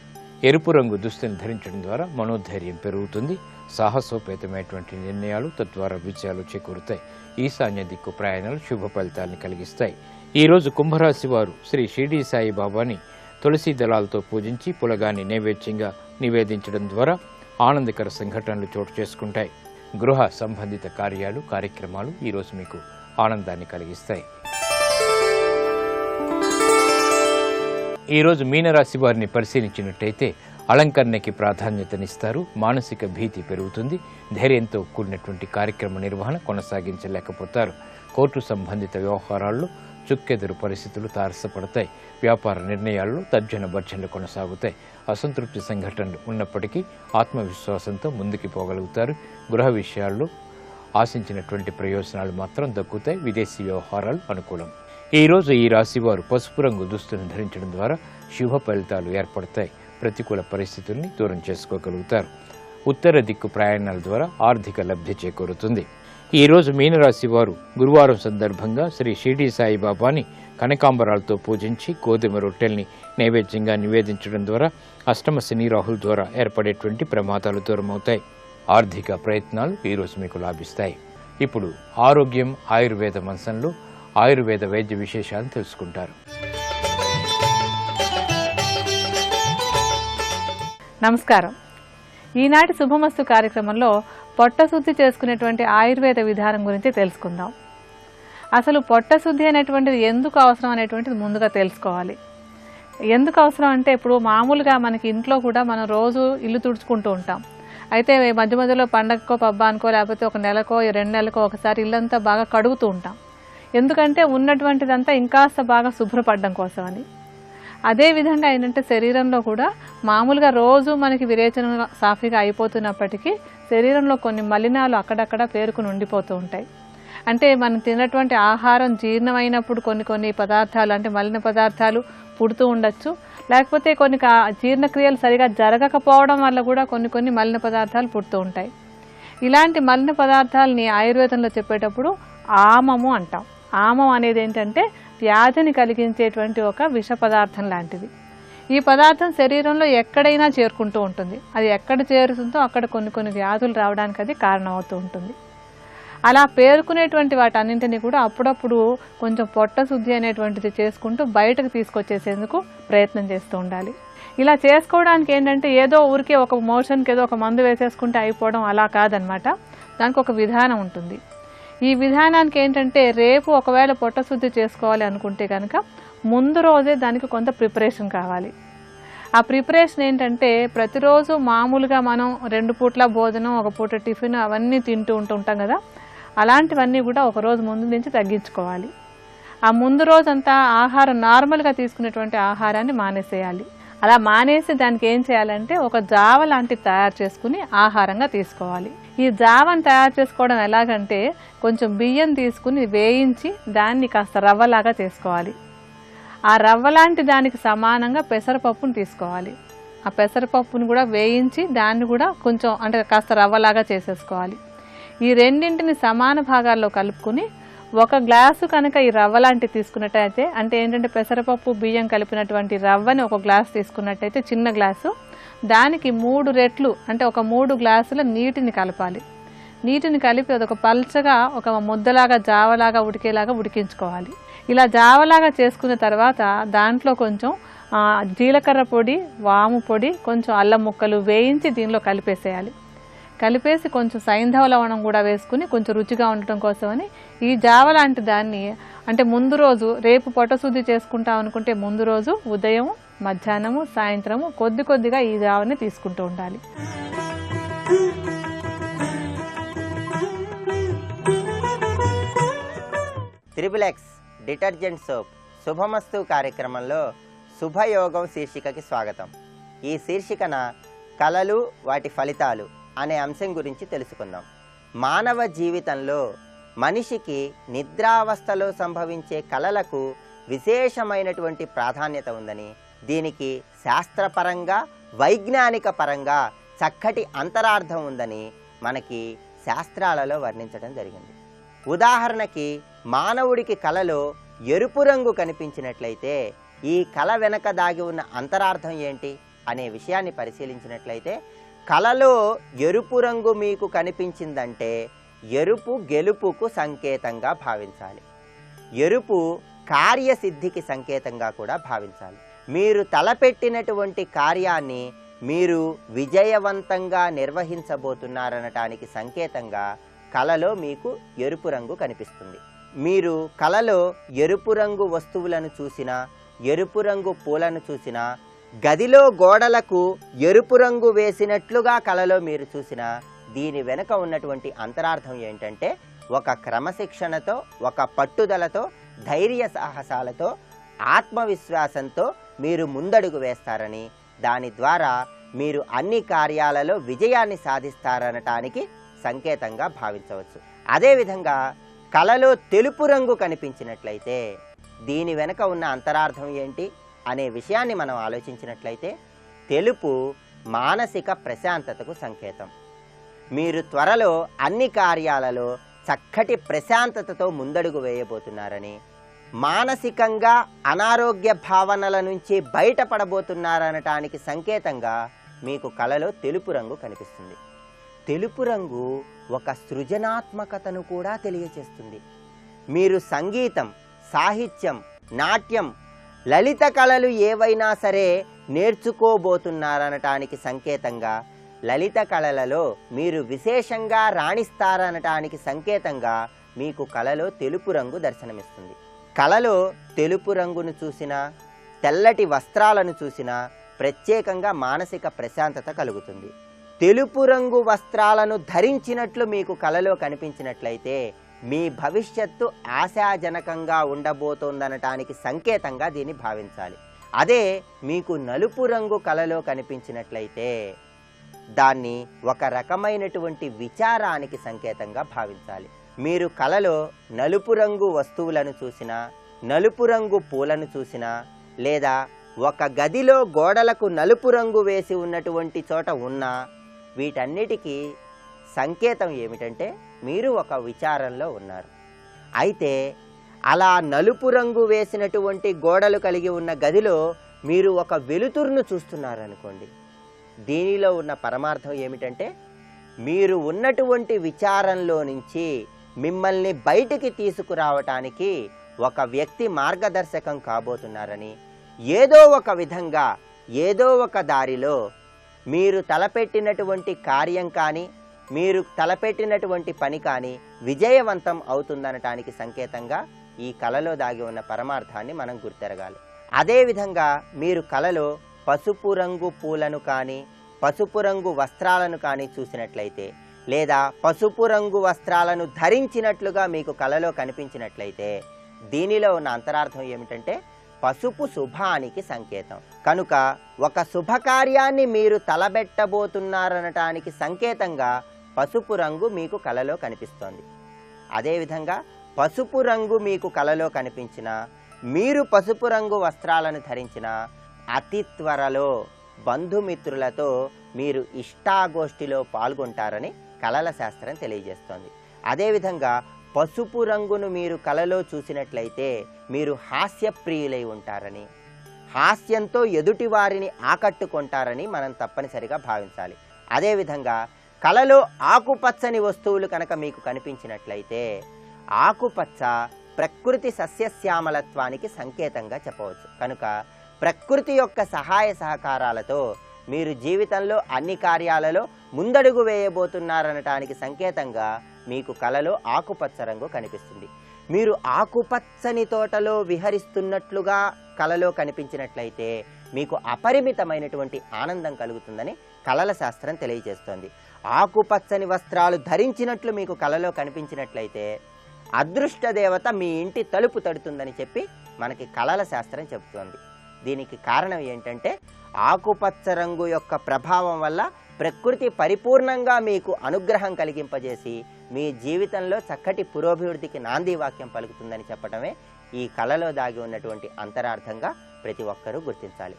ఎరుపు రంగు దుస్తులను ధరించడం ద్వారా మనోధైర్యం పెరుగుతుంది. సాహసోపేతమైనటువంటి నిర్ణయాలు తద్వారా విజయాలు చేకూరుతాయి. ఈశాన్య దిక్కు ప్రయాణాలు శుభ ఫలితాలను కలిగిస్తాయి. ఈరోజు కుంభరాశి వారు శ్రీ షిరిడి సాయిబాబాని తులసి దళాలతో పూజించి పులగాన్ని నైవేద్యంగా నివేదించడం ద్వారా ఆనందకర సంఘటనలు చోటు చేసుకుంటాయి. గృహ సంబంధిత కార్యక్రమాలు ఈరోజు మీకు ఆనందాన్ని కలిగిస్తాయి. ఈరోజు మీనరాశి వారిని పరిశీలించినట్టయితే అలంకరణకి ప్రాధాన్యతనిస్తారు. మానసిక భీతి పెరుగుతుంది. ధైర్యంతో కూడినటువంటి కార్యక్రమ నిర్వహణ కొనసాగించలేకపోతారు. కోర్టు సంబంధిత వ్యవహారాల్లో చుక్కెదురు పరిస్థితులు తారసపడతాయి. వ్యాపార నిర్ణయాల్లో తర్జన భర్జనలు కొనసాగుతాయి. అసంతృప్తి సంఘటనలు ఉన్నప్పటికీ ఆత్మవిశ్వాసంతో ముందుకు పోగలుగుతారు. గృహ విషయాల్లో ఆశించినటువంటి ప్రయోజనాలు మాత్రం దక్కుతాయి. విదేశీ వ్యవహారాలు అనుకూలం. ఈరోజు ఈ రాశివారు పసుపు రంగు దుస్తులను ధరించడం ద్వారా శుభ ఫలితాలు ఏర్పడతాయి. ప్రతికూల పరిస్థితుల్ని దూరం చేసుకోగలుగుతారు. ఉత్తర దిక్కు ప్రయాణాల ద్వారా ఆర్థిక లబ్ధి చేకూరుతుంది. ఈరోజు మీనరాశి వారు గురువారం సందర్భంగా శ్రీ షిరిడి సాయిబాబాని కనకాంబరాలతో పూజించి గోధుమ రొట్టెల్ని నైవేద్యంగా నివేదించడం ద్వారా అష్టమ శని రాహుల ద్వారా ఏర్పడేటువంటి ప్రమాదాలు దూరమవుతాయి. ఆర్థిక ప్రయత్నాలు ఈరోజు మీకు లాభిస్తాయి. ఇప్పుడు ఆరోగ్యం ఆయుర్వేద మంచంలో ఆయుర్వేద వైద్య విశేషాలను తెలుసుకుంటారు. నమస్కారం. ఈనాటి శుభమస్తు కార్యక్రమంలో పొట్టశుద్ధి చేసుకునేటువంటి ఆయుర్వేద విధానం గురించి తెలుసుకుందాం. అసలు పొట్టశుద్ధి అనేటువంటిది ఎందుకు అవసరం అనేటువంటిది ముందుగా తెలుసుకోవాలి. ఎందుకు అవసరం అంటే ఇప్పుడు మామూలుగా మనకి ఇంట్లో కూడా మనం రోజు ఇల్లు తుడుచుకుంటూ ఉంటాం. అయితే మధ్య మధ్యలో పండగకో పబ్బానికో లేకపోతే ఒక నెలకో 2 నెలలకో ఒకసారి ఇల్లంతా బాగా కడుగుతూ ఉంటాం. ఎందుకంటే ఉన్నటువంటిదంతా ఇంకాస్త బాగా శుభ్రపడడం కోసమని. అదేవిధంగా ఏంటంటే శరీరంలో కూడా మామూలుగా రోజు మనకి విరేచన సాఫీగా అయిపోతున్నప్పటికీ శరీరంలో కొన్ని మలినాలు అక్కడక్కడ పేరుకుని ఉండిపోతూ ఉంటాయి. అంటే మనం తిన్నటువంటి ఆహారం జీర్ణమైనప్పుడు కొన్ని పదార్థాలు అంటే మలిన పదార్థాలు పుడుతూ ఉండొచ్చు, లేకపోతే కొన్ని జీర్ణక్రియలు సరిగా జరగకపోవడం వల్ల కూడా కొన్ని మలిన పదార్థాలు పుడుతూ ఉంటాయి. ఇలాంటి మలిన పదార్థాలని ఆయుర్వేదంలో చెప్పేటప్పుడు ఆమము అంటాం. ఆమం అనేది ఏంటంటే వ్యాధిని కలిగించేటువంటి ఒక విష పదార్థం లాంటిది. ఈ పదార్థం శరీరంలో ఎక్కడైనా చేరుకుంటూ ఉంటుంది. అది ఎక్కడ చేరుతుందో అక్కడ కొన్ని వ్యాధులు రావడానికి అది కారణమవుతూ ఉంటుంది. అలా పేరుకునేటువంటి వాటన్నింటినీ కూడా అప్పుడప్పుడు కొంచెం పొట్ట శుద్ధి అనేటువంటిది చేసుకుంటూ బయటకు తీసుకొచ్చేసేందుకు ప్రయత్నం చేస్తూ ఉండాలి. ఇలా చేసుకోవడానికి ఏంటంటే ఏదో ఊరికే ఒక మోషన్కి ఏదో ఒక మందు వేసేసుకుంటే అయిపోవడం అలా కాదనమాట. దానికి ఒక విధానం ఉంటుంది. ఈ విధానానికి ఏంటంటే రేపు ఒకవేళ పొట్ట శుద్ధి చేసుకోవాలి అనుకుంటే కనుక ముందు రోజే దానికి కొంత ప్రిపరేషన్ కావాలి. ఆ ప్రిపరేషన్ ఏంటంటే ప్రతిరోజు మామూలుగా మనం 2 పూట్ల భోజనం, 1 పూట టిఫిన్ అవన్నీ తింటూ ఉంటాం కదా, అలాంటివన్నీ కూడా ఒక రోజు ముందు నుంచి తగ్గించుకోవాలి. ఆ ముందు రోజంతా ఆహారం నార్మల్గా తీసుకునేటువంటి ఆహారాన్ని మానేసేయాలి. అలా మానేసి దానికి ఏం చేయాలంటే ఒక జావ లాంటిది తయారు చేసుకుని ఆహారంగా తీసుకోవాలి. ఈ జావను తయారు చేసుకోవడం ఎలాగంటే కొంచెం బియ్యం తీసుకుని వేయించి దాన్ని కాస్త రవ్వలాగా చేసుకోవాలి. ఆ రవ్వ లాంటి దానికి సమానంగా పెసరపప్పును తీసుకోవాలి. ఆ పెసరపప్పును కూడా వేయించి దాన్ని కూడా కొంచెం అంటే కాస్త రవ్వలాగా చేసేసుకోవాలి. ఈ రెండింటిని సమాన భాగాల్లో కలుపుకుని 1 గ్లాసు కనుక ఈ రవ్వ లాంటివి తీసుకున్నట్టయితే, అంటే ఏంటంటే పెసరపప్పు బియ్యం కలిపినటువంటి రవ్వని 1 గ్లాసు తీసుకున్నట్టయితే చిన్న గ్లాసు, దానికి 3 రెట్లు అంటే ఒక 3 గ్లాసుల నీటిని కలపాలి. నీటిని కలిపి అదొక పల్చగా ఒక ముద్దలాగా జావలాగా ఉడికేలాగా ఉడికించుకోవాలి. ఇలా జావలాగా చేసుకున్న తర్వాత దాంట్లో కొంచెం జీలకర్ర పొడి, వాము పొడి, కొంచెం అల్లం ముక్కలు వేయించి దీనిలో కలిపేసేయాలి. కలిపేసి కొంచెం సైంధవ లవణం కూడా వేసుకుని కొంచెం రుచిగా ఉండటం కోసమని ఈ జావ లాంటి దాన్ని అంటే ముందు రోజు రేపు పొట్టశుద్ధి చేసుకుంటాం అనుకుంటే ముందు రోజు ఉదయం, మధ్యాహ్నము, సాయంత్రము కొద్దిగా ఈ జావని తీసుకుంటూ ఉండాలి. త్రిబులెక్స్ డిటర్జెంట్ సోప్ శుభమస్తు కార్యక్రమంలో శుభయోగం శీర్షికకి స్వాగతం. ఈ శీర్షికన కళలు వాటి ఫలితాలు అనే అంశం గురించి తెలుసుకుందాం. మానవ జీవితంలో మనిషికి నిద్రావస్థలో సంభవించే కళలకు విశేషమైనటువంటి ప్రాధాన్యత ఉందని, దీనికి శాస్త్రపరంగా వైజ్ఞానిక పరంగా చక్కటి అంతరార్థం ఉందని మనకి శాస్త్రాలలో వర్ణించడం జరిగింది. ఉదాహరణకి మానవుడికి కళలో ఎరుపు రంగు కనిపించినట్లయితే ఈ కళ వెనక దాగి ఉన్న అంతరార్థం ఏంటి అనే విషయాన్ని పరిశీలించినట్లయితే, కళలో ఎరుపు రంగు మీకు కనిపించిందంటే ఎరుపు గెలుపుకు సంకేతంగా భావించాలి. ఎరుపు కార్యసిద్ధికి సంకేతంగా కూడా భావించాలి. మీరు తలపెట్టినటువంటి కార్యాన్ని మీరు విజయవంతంగా నిర్వహించబోతున్నారనటానికి సంకేతంగా కళలో మీకు ఎరుపు రంగు కనిపిస్తుంది. మీరు కళలో ఎరుపు రంగు వస్తువులను చూసినా, ఎరుపు రంగు పూలను చూసినా, గదిలో గోడలకు ఎరుపు రంగు వేసినట్లుగా కళలో మీరు చూసినా, దీని వెనుక ఉన్నటువంటి అంతరార్థం ఏంటంటే ఒక క్రమశిక్షణతో, ఒక పట్టుదలతో, ధైర్య సాహసాలతో, ఆత్మవిశ్వాసంతో మీరు ముందడుగు వేస్తారని, దాని ద్వారా మీరు అన్ని కార్యాలలో విజయాన్ని సాధిస్తారనటానికి సంకేతంగా భావించవచ్చు. అదేవిధంగా కళలో తెలుపు రంగు కనిపించినట్లయితే దీని వెనుక ఉన్న అంతరార్థం ఏంటి అనే విషయాన్ని మనం ఆలోచించినట్లయితే, తెలుపు మానసిక ప్రశాంతతకు సంకేతం. మీరు త్వరలో అన్ని కార్యాలలో చక్కటి ప్రశాంతతతో ముందడుగు వేయబోతున్నారని, మానసికంగా అనారోగ్య భావనల నుంచి బయటపడబోతున్నారనటానికి సంకేతంగా మీకు కళలో తెలుపు రంగు కనిపిస్తుంది. తెలుపు రంగు ఒక సృజనాత్మకతను కూడా తెలియచేస్తుంది. మీరు సంగీతం, సాహిత్యం, నాట్యం, లలిత కళలు ఏవైనా సరే నేర్చుకోబోతున్నారనటానికి సంకేతంగా, లలిత కళలలో మీరు విశేషంగా రాణిస్తారనటానికి సంకేతంగా మీకు కళలో తెలుపు రంగు దర్శనమిస్తుంది. కళలో తెలుపు రంగును చూసినా, తెల్లటి వస్త్రాలను చూసినా ప్రత్యేకంగా మానసిక ప్రశాంతత కలుగుతుంది. తెలుపు రంగు వస్త్రాలను ధరించినట్లు మీకు కళలో కనిపించినట్లయితే మీ భవిష్యత్తు ఆశాజనకంగా ఉండబోతోందనటానికి సంకేతంగా దీన్ని భావించాలి. అదే మీకు నలుపు రంగు కళలో కనిపించినట్లయితే దాన్ని ఒక రకమైనటువంటి విచారానికి సంకేతంగా భావించాలి. మీరు కళలో నలుపు రంగు వస్తువులను చూసినా, నలుపు రంగు పూలను చూసినా, లేదా ఒక గదిలో గోడలకు నలుపు రంగు వేసి ఉన్నటువంటి చోట ఉన్నా వీటన్నిటికీ సంకేతం ఏమిటంటే మీరు ఒక విచారంలో ఉన్నారు. అయితే అలా నలుపు రంగు వేసినటువంటి గోడలు కలిగి ఉన్న గదిలో మీరు ఒక వెలుతురును చూస్తున్నారనుకోండి, దీనిలో ఉన్న పరమార్థం ఏమిటంటే మీరు ఉన్నటువంటి విచారంలో నుంచి మిమ్మల్ని బయటికి తీసుకురావటానికి ఒక వ్యక్తి మార్గదర్శకం కాబోతున్నారని, ఏదో ఒక విధంగా ఏదో ఒక దారిలో మీరు తలపెట్టినటువంటి కార్యం కానీ మీరు తలపెట్టినటువంటి పని కానీ విజయవంతం అవుతుందనటానికి సంకేతంగా ఈ కళలో దాగి ఉన్న పరమార్థాన్ని మనం గుర్తెరగాలి. అదేవిధంగా మీరు కళలో పసుపు రంగు పూలను కానీ పసుపు రంగు వస్త్రాలను కానీ చూసినట్లయితే, లేదా పసుపు రంగు వస్త్రాలను ధరించినట్లుగా మీకు కళలో కనిపించినట్లయితే దీనిలో ఉన్న అంతరార్థం ఏమిటంటే పసుపు శుభానికి సంకేతం. కనుక ఒక శుభకార్యాన్ని మీరు తలబెట్టబోతున్నారనటానికి సంకేతంగా పసుపు రంగు మీకు కళలో కనిపిస్తోంది. అదేవిధంగా పసుపు రంగు మీకు కళలో కనిపించిన, మీరు పసుపు రంగు వస్త్రాలను ధరించిన అతి త్వరలో బంధుమిత్రులతో మీరు ఇష్టాగోష్ఠిలో పాల్గొంటారని కళల శాస్త్రం తెలియజేస్తోంది. అదేవిధంగా పసుపు రంగును మీరు కళలో చూసినట్లయితే మీరు హాస్యప్రియులై ఉంటారని, హాస్యంతో ఎదుటి వారిని ఆకట్టుకుంటారని మనం తప్పనిసరిగా భావించాలి. అదేవిధంగా కళలో ఆకుపచ్చని వస్తువులు కనుక మీకు కనిపించినట్లయితే ఆకుపచ్చ ప్రకృతి సస్యశ్యామలత్వానికి సంకేతంగా చెప్పవచ్చు. కనుక ప్రకృతి యొక్క సహాయ సహకారాలతో మీరు జీవితంలో అన్ని కార్యాలలో ముందడుగు వేయబోతున్నారనటానికి సంకేతంగా మీకు కళలో ఆకుపచ్చ రంగు కనిపిస్తుంది. మీరు ఆకుపచ్చని తోటలో విహరిస్తున్నట్లుగా కళలో కనిపించినట్లయితే మీకు అపరిమితమైనటువంటి ఆనందం కలుగుతుందని కళల శాస్త్రం తెలియజేస్తోంది. ఆకుపచ్చని వస్త్రాలు ధరించినట్లు మీకు కళలో కనిపించినట్లయితే అదృష్ట దేవత మీ ఇంటి తలుపు తడుతుందని చెప్పి మనకి కళల శాస్త్రం చెబుతోంది. దీనికి కారణం ఏంటంటే ఆకుపచ్చ రంగు యొక్క ప్రభావం వల్ల ప్రకృతి పరిపూర్ణంగా మీకు అనుగ్రహం కలిగింపజేసి మీ జీవితంలో చక్కటి పురోభివృద్ధికి నాంది వాక్యం పలుకుతుందని చెప్పడమే ఈ కళలో దాగి ఉన్నటువంటి అంతరార్థంగా ప్రతి ఒక్కరూ గుర్తించాలి.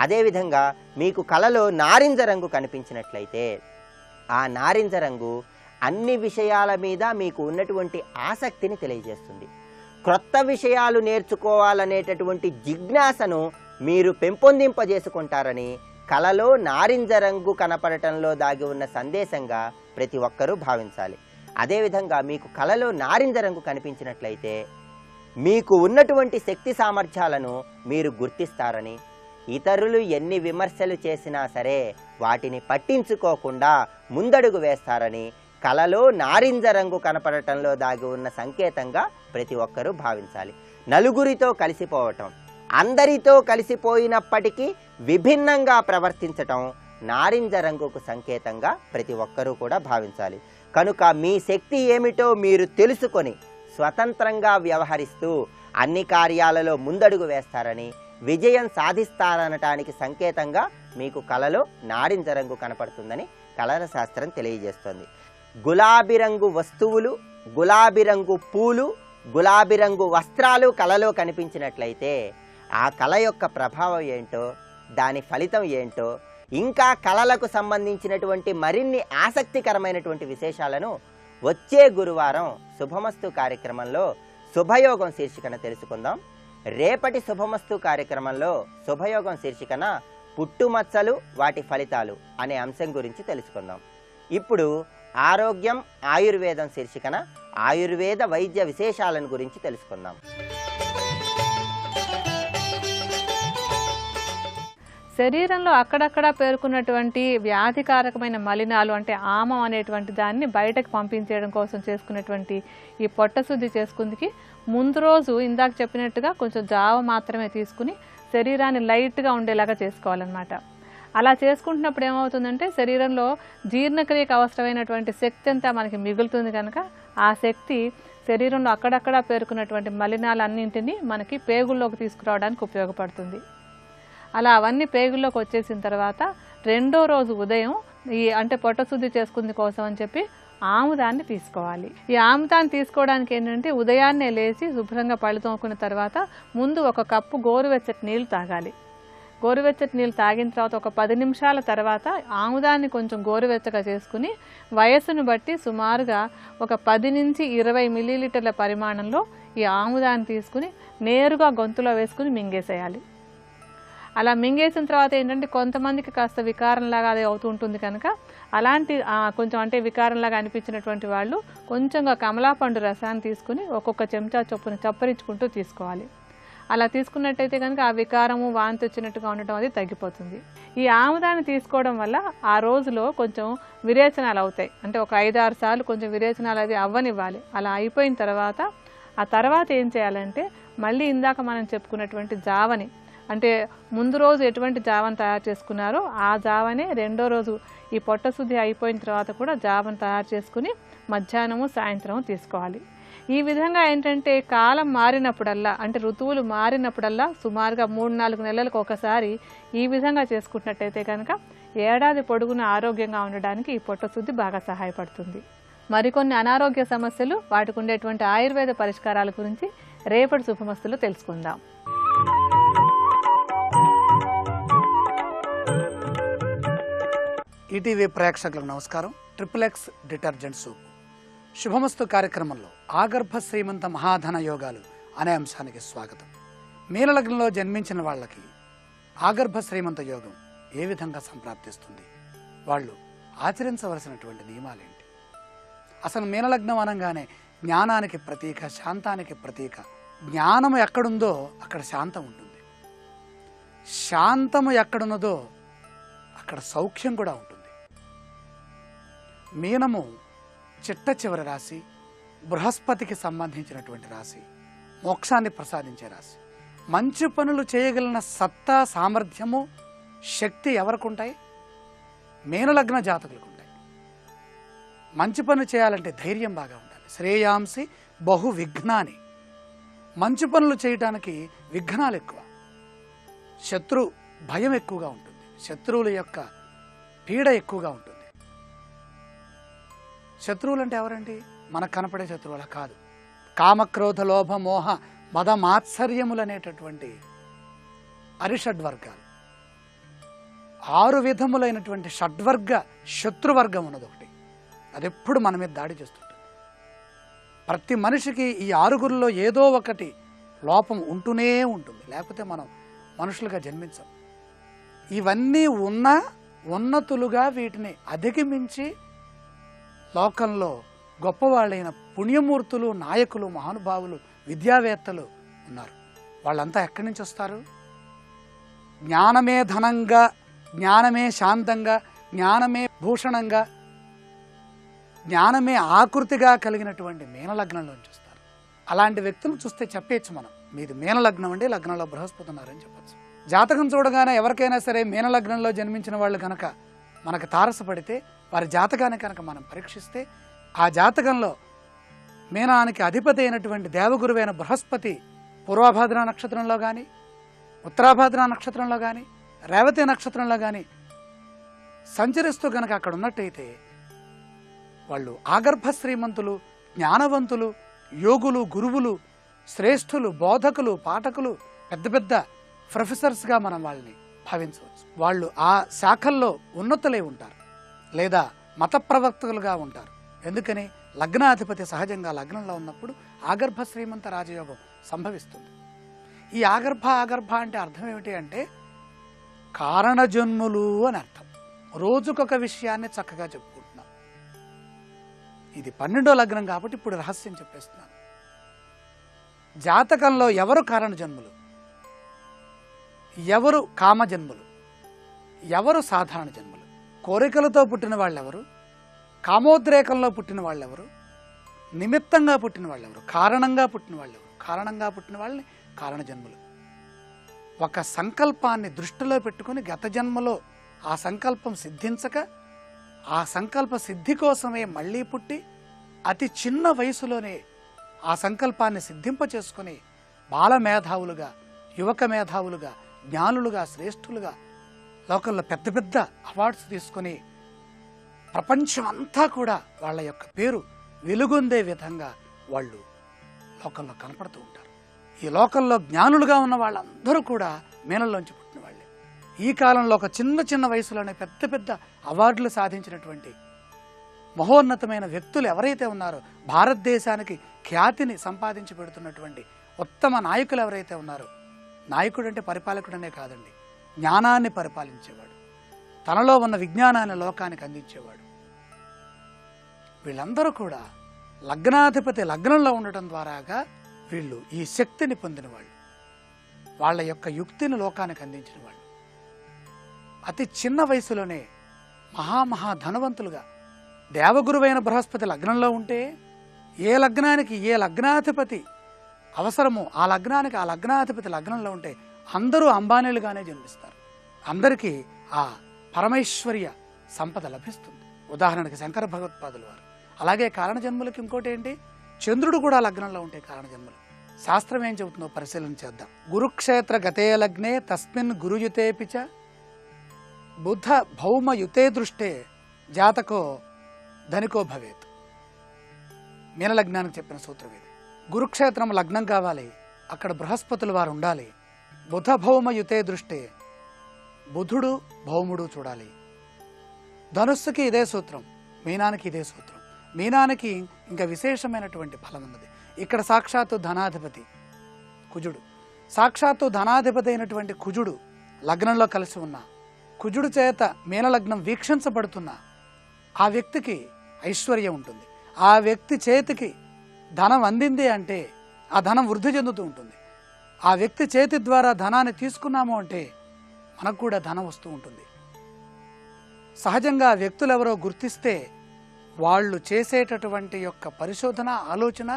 అదేవిధంగా మీకు కళలో నారింజ రంగు కనిపించినట్లయితే ఆ నారింజ రంగు అన్ని విషయాల మీద మీకు ఉన్నటువంటి ఆసక్తిని తెలియజేస్తుంది. క్రొత్త విషయాలు నేర్చుకోవాలనేటటువంటి జిజ్ఞాసను మీరు పెంపొందింపజేసుకుంటారని కళలో నారింజ రంగు కనపడటంలో దాగి ఉన్న సందేశంగా ప్రతి ఒక్కరూ భావించాలి. అదేవిధంగా మీకు కళలో నారింజ రంగు కనిపించినట్లయితే మీకు ఉన్నటువంటి శక్తి సామర్థ్యాలను మీరు గుర్తిస్తారని, ఇతరులు ఎన్ని విమర్శలు చేసినా సరే వాటిని పట్టించుకోకుండా ముందడుగు వేస్తారని కళలో నారింజ రంగు కనపడటంలో దాగి ఉన్న సంకేతంగా ప్రతి ఒక్కరూ భావించాలి. నలుగురితో కలిసిపోవటం, అందరితో కలిసిపోయినప్పటికీ విభిన్నంగా ప్రవర్తించటం నారింజ రంగుకు సంకేతంగా ప్రతి ఒక్కరూ కూడా భావించాలి. కనుక మీ శక్తి ఏమిటో మీరు తెలుసుకొని స్వతంత్రంగా వ్యవహరిస్తూ అన్ని కార్యాలలో ముందడుగు వేస్తారని, విజయం సాధిస్తారనటానికి సంకేతంగా మీకు కళలో నారింజ రంగు కనపడుతుందని కళల శాస్త్రం తెలియజేస్తుంది. గులాబీ రంగు వస్తువులు, గులాబీ రంగు పూలు, గులాబీ రంగు వస్త్రాలు కళలో కనిపించినట్లయితే ఆ కళ యొక్క ప్రభావం ఏంటో, దాని ఫలితం ఏంటో, ఇంకా కళలకు సంబంధించినటువంటి మరిన్ని ఆసక్తికరమైనటువంటి విశేషాలను వచ్చే గురువారం శుభమస్తు కార్యక్రమంలో శుభయోగం శీర్షికన తెలుసుకుందాం. రేపటి శుభమస్తు కార్యక్రమంలో శుభయోగం శీర్షికన పుట్టుమచ్చలు వాటి ఫలితాలు అనే అంశం గురించి తెలుసుకుందాం. ఇప్పుడు ఆరోగ్యం ఆయుర్వేదం శీర్షికన ఆయుర్వేద వైద్య విశేషాలను గురించి తెలుసుకుందాం. శరీరంలో అక్కడక్కడ పేరుకున్నటువంటి వ్యాధికారకమైన మలినాలు అంటే ఆమం అనేటువంటి దాన్ని బయటకు పంపించేయడం కోసం చేసుకునేటువంటి ఈ పొట్టశుద్ధి చేసుకుందికి ముందు రోజు ఇందాక చెప్పినట్టుగా కొంచెం జావ మాత్రమే తీసుకుని శరీరాన్ని లైట్గా ఉండేలాగా చేసుకోవాలన్నమాట. అలా చేసుకుంటున్నప్పుడు ఏమవుతుందంటే శరీరంలో జీర్ణక్రియకు అవసరమైనటువంటి శక్తి అంతా మనకి మిగులుతుంది కనుక ఆ శక్తి శరీరంలో అక్కడక్కడ పేరుకున్నటువంటి మలినాలన్నింటినీ మనకి పేగుల్లోకి తీసుకురావడానికి ఉపయోగపడుతుంది. అలా అవన్నీ పేగుల్లోకి వచ్చేసిన తర్వాత రెండో రోజు ఉదయం అంటే పొట్టశుద్ధి చేసుకుంది కోసం అని చెప్పి ఆముదాన్ని తీసుకోవాలి. ఈ ఆముదాన్ని తీసుకోవడానికి ఏంటంటే ఉదయాన్నే లేచి శుభ్రంగా పళ్ళు తోముకున్న తర్వాత ముందు 1 కప్పు గోరువెచ్చటి నీళ్లు తాగాలి. గోరువెచ్చటి నీళ్ళు తాగిన తర్వాత ఒక 10 నిమిషాల తర్వాత ఆముదాన్ని కొంచెం గోరువెచ్చగా చేసుకుని వయస్సును బట్టి సుమారుగా ఒక 10 నుంచి 20 మిల్లీలీటర్ల పరిమాణంలో ఈ ఆముదాన్ని తీసుకుని నేరుగా గొంతులో వేసుకుని మింగేసేయాలి. అలా మింగేసిన తర్వాత ఏంటంటే కొంతమందికి కాస్త వికారంలాగా అది అవుతూ ఉంటుంది కనుక అలాంటి కొంచెం అంటే వికారంలాగా అనిపించినటువంటి వాళ్ళు కొంచెంగా కమలాపండు రసాన్ని తీసుకుని ఒక్కొక్క చెంచా చొప్పున చప్పరించుకుంటూ తీసుకోవాలి. అలా తీసుకున్నట్టయితే కనుక ఆ వికారము వాంతి వచ్చినట్టుగా ఉండటం అది తగ్గిపోతుంది. ఈ ఆముదాన్ని తీసుకోవడం వల్ల ఆ రోజులో కొంచెం విరేచనాలు అవుతాయి. అంటే ఒక 5-6 సార్లు కొంచెం విరేచనాలు అది అవ్వనివ్వాలి. అలా అయిపోయిన తర్వాత ఆ తర్వాత ఏం చేయాలంటే మళ్ళీ ఇందాక మనం చెప్పుకున్నటువంటి జావని, అంటే ముందు రోజు ఎటువంటి జావను తయారు చేసుకున్నారో ఆ జావనే రెండో రోజు ఈ పొట్ట శుద్ధి అయిపోయిన తర్వాత కూడా జావను తయారు చేసుకుని మధ్యాహ్నము సాయంత్రము తీసుకోవాలి. ఈ విధంగా ఏంటంటే కాలం మారినప్పుడల్లా, అంటే ఋతువులు మారినప్పుడల్లా సుమారుగా 3-4 నెలలకు ఒకసారి ఈ విధంగా చేసుకున్నట్టయితే కనుక ఏడాది పొడుగున ఆరోగ్యంగా ఉండడానికి ఈ పొట్ట శుద్ధి బాగా సహాయపడుతుంది. మరికొన్ని అనారోగ్య సమస్యలు, వాటికి ఉండేటువంటి ఆయుర్వేద పరిష్కారాల గురించి రేపటి శుభమస్తులో తెలుసుకుందాం. ఈటీవీ ప్రేక్షకులకు నమస్కారం. XXX డిటర్జెంట్ సోప్ శుభమస్తు కార్యక్రమంలో ఆగర్భ శ్రీమంత మహాధన యోగాలు అనే అంశానికి స్వాగతం. మీనలగ్నంలో జన్మించిన వాళ్ళకి ఆగర్భ శ్రీమంత యోగం ఏ విధంగా సంప్రాప్తిస్తుంది, వాళ్ళు ఆచరించవలసినటువంటి నియమాలేంటి? అసలు మీనలగ్నం అనగానే జ్ఞానానికి ప్రతీక, శాంతానికి ప్రతీక. జ్ఞానము ఎక్కడుందో అక్కడ శాంతం ఉంటుంది, శాంతము ఎక్కడున్నదో అక్కడ సౌఖ్యం కూడా ఉంటుంది. మీనము చిట్ట చివరి రాశి, బృహస్పతికి సంబంధించినటువంటి రాశి, మోక్షాన్ని ప్రసాదించే రాశి. మంచి పనులు చేయగలిగిన సత్తా, సామర్థ్యము, శక్తి ఎవరికి ఉంటాయి? మీనలగ్న జాతకులకు ఉంటాయి. మంచి పనులు చేయాలంటే ధైర్యం బాగా ఉండాలి. శ్రేయాంసి బహు విఘ్నాని. మంచి పనులు చేయటానికి విఘ్నాలు ఎక్కువ, శత్రు భయం ఎక్కువగా ఉంటుంది, శత్రువుల యొక్క పీడ ఎక్కువగా ఉంటుంది. శత్రువులు అంటే ఎవరండి? మనకు కనపడే శత్రువుల కాదు. కామక్రోధ లోభ మోహ మద మాత్సర్యములు అనేటటువంటి అరిషడ్వర్గాలు, 6 విధములైనటువంటి షడ్వర్గ శత్రువర్గం ఉన్నది ఒకటి. అది ఎప్పుడు మన మీద దాడి చేస్తుంటుంది. ప్రతి మనిషికి ఈ 6గురిలో ఏదో ఒకటి లోపం ఉంటూనే ఉంటుంది, లేకపోతే మనం మనుషులుగా జన్మించం. ఇవన్నీ ఉన్నా ఉన్నతులుగా వీటిని అధిగమించి లోకంలో గొప్పవాళ్ళైన పుణ్యమూర్తులు, నాయకులు, మహానుభావులు, విద్యావేత్తలు ఉన్నారు. వాళ్ళంతా ఎక్కడి నుంచి వస్తారు? జ్ఞానమే ధనంగా, జ్ఞానమే శాంతంగా, జ్ఞానమే భూషణంగా, జ్ఞానమే ఆకృతిగా కలిగినటువంటి మీనలగ్నంలోంచి వస్తారు. అలాంటి వ్యక్తులను చూస్తే చెప్పేచ్చు మనం, మీది మీనలగ్నం అండి, లగ్నంలో బృహస్పతి ఉన్నారని చెప్పచ్చు. జాతకం చూడగానే ఎవరికైనా సరే మీనలగ్నంలో జన్మించిన వాళ్ళు కనుక మనకు తారసపడితే, వారి జాతకాన్ని కనుక మనం పరీక్షిస్తే, ఆ జాతకంలో మీనానికి అధిపతి అయినటువంటి దేవగురువైన బృహస్పతి పూర్వభాద్ర నక్షత్రంలో కానీ, ఉత్తరాభాద్ర నక్షత్రంలో కానీ, రేవతి నక్షత్రంలో కానీ సంచరిస్తూ కనుక అక్కడ ఉన్నట్టయితే వాళ్ళు ఆగర్భ శ్రీమంతులు, జ్ఞానవంతులు, యోగులు, గురువులు, శ్రేష్ఠులు, బోధకులు, పాఠకులు, పెద్ద పెద్ద ప్రొఫెసర్స్గా మనం వాళ్ళని భావించవచ్చు. వాళ్ళు ఆ శాఖల్లో ఉన్నతులై ఉంటారు, లేదా మత ప్రవర్తకులుగా ఉంటారు. ఎందుకని? లగ్నాధిపతి సహజంగా లగ్నంలో ఉన్నప్పుడు ఆగర్భ శ్రీమంత రాజయోగం సంభవిస్తుంది. ఈ ఆగర్భ అంటే అర్థం ఏమిటి అంటే కారణజన్ములు అని అర్థం. రోజుకొక విషయాన్ని చక్కగా చెప్పుకుంటున్నాం. ఇది 12వ లగ్నం కాబట్టి ఇప్పుడు రహస్యం చెప్పేస్తున్నాను. జాతకంలో ఎవరు కారణజన్ములు, ఎవరు కామజన్ములు, ఎవరు సాధారణ జన్ములు, కోరికలతో పుట్టిన వాళ్ళెవరు, కామోద్రేకంలో పుట్టిన వాళ్ళెవరు, నిమిత్తంగా పుట్టిన వాళ్ళెవరు, కారణంగా పుట్టిన వాళ్ళెవరు. కారణంగా పుట్టిన వాళ్ళని కారణజన్ములు. ఒక సంకల్పాన్ని దృష్టిలో పెట్టుకుని గత జన్మలో ఆ సంకల్పం సిద్ధించక, ఆ సంకల్ప సిద్ధి కోసమే మళ్ళీ పుట్టి అతి చిన్న వయసులోనే ఆ సంకల్పాన్ని సిద్ధింపచేసుకుని బాలమేధావులుగా, యువక మేధావులుగా, జ్ఞానులుగా, శ్రేష్ఠులుగా లోకంలో పెద్ద పెద్ద అవార్డ్స్ తీసుకొని ప్రపంచం అంతా కూడా వాళ్ళ యొక్క పేరు వెలుగొందే విధంగా వాళ్ళు లోకంలో కనపడుతూ ఉంటారు. ఈ లోకంలో జ్ఞానులుగా ఉన్న వాళ్ళందరూ కూడా మీనల్లోంచి పుట్టిన వాళ్ళే. ఈ కాలంలో ఒక చిన్న వయసులోనే పెద్ద పెద్ద అవార్డులు సాధించినటువంటి మహోన్నతమైన వ్యక్తులు ఎవరైతే ఉన్నారో, భారతదేశానికి ఖ్యాతిని సంపాదించి పెడుతున్నటువంటి ఉత్తమ నాయకులు ఎవరైతే ఉన్నారో, నాయకుడు అంటే పరిపాలకుడనే కాదండి, జ్ఞానాన్ని పరిపాలించేవాడు, తనలో ఉన్న విజ్ఞానాన్ని లోకానికి అందించేవాడు. వీళ్ళందరూ కూడా లగ్నాధిపతి లగ్నంలో ఉండటం ద్వారాగా వీళ్ళు ఈ శక్తిని పొందిన వాళ్ళు, వాళ్ళ యొక్క యుక్తిని లోకానికి అందించిన వాళ్ళు. అతి చిన్న వయసులోనే మహా ధనవంతులుగా, దేవగురువైన బృహస్పతి లగ్నంలో ఉంటే ఏ లగ్నానికి ఏ లగ్నాధిపతి అవసరమో ఆ లగ్నానికి ఆ లగ్నాధిపతి లగ్నంలో ఉంటే అందరూ అంబానీలుగానే జన్మిస్తారు. అందరికీ ఆ పరమైశ్వర్య సంపద లభిస్తుంది. ఉదాహరణకి శంకర భగవత్పాదుల వారు. అలాగే కారణజన్ములకి ఇంకోటి ఏంటి, చంద్రుడు కూడా లగ్నంలో ఉంటే కారణజన్ములు. శాస్త్రం ఏం చెబుతుందో పరిశీలన చేద్దాం. గురుక్షేత్ర గతే లగ్నే తస్మిన్ గురుయుతేపిచ బుధ భౌమయుతే దృష్టే జాతకో ధనికో భవేత్. మీనలగ్నానికి చెప్పిన సూత్రం ఇది. గురుక్షేత్రం లగ్నం కావాలి, అక్కడ బృహస్పతులు వారు ఉండాలి. బుధ భౌమయుతే దృష్టే, బుధుడు భౌముడు చూడాలి. ధనుస్సుకి ఇదే సూత్రం, మీనానికి ఇదే సూత్రం. మీనానికి ఇంకా విశేషమైనటువంటి ఫలం ఉన్నది. ఇక్కడ సాక్షాత్తు ధనాధిపతి కుజుడు, సాక్షాత్తు ధనాధిపతి అయినటువంటి కుజుడు లగ్నంలో కలిసి ఉన్న, కుజుడు చేత మీనలగ్నం వీక్షించబడుతున్న ఆ వ్యక్తికి ఐశ్వర్యం ఉంటుంది. ఆ వ్యక్తి చేతికి ధనం అందింది అంటే ఆ ధనం వృద్ధి చెందుతూ ఉంటుంది. ఆ వ్యక్తి చేతి ద్వారా ధనాన్ని తీసుకున్నాము అంటే మనకు కూడా ధనం వస్తూ ఉంటుంది. సహజంగా వ్యక్తులు ఎవరో గుర్తిస్తే వాళ్ళు చేసేటటువంటి యొక్క పరిశోధన, ఆలోచన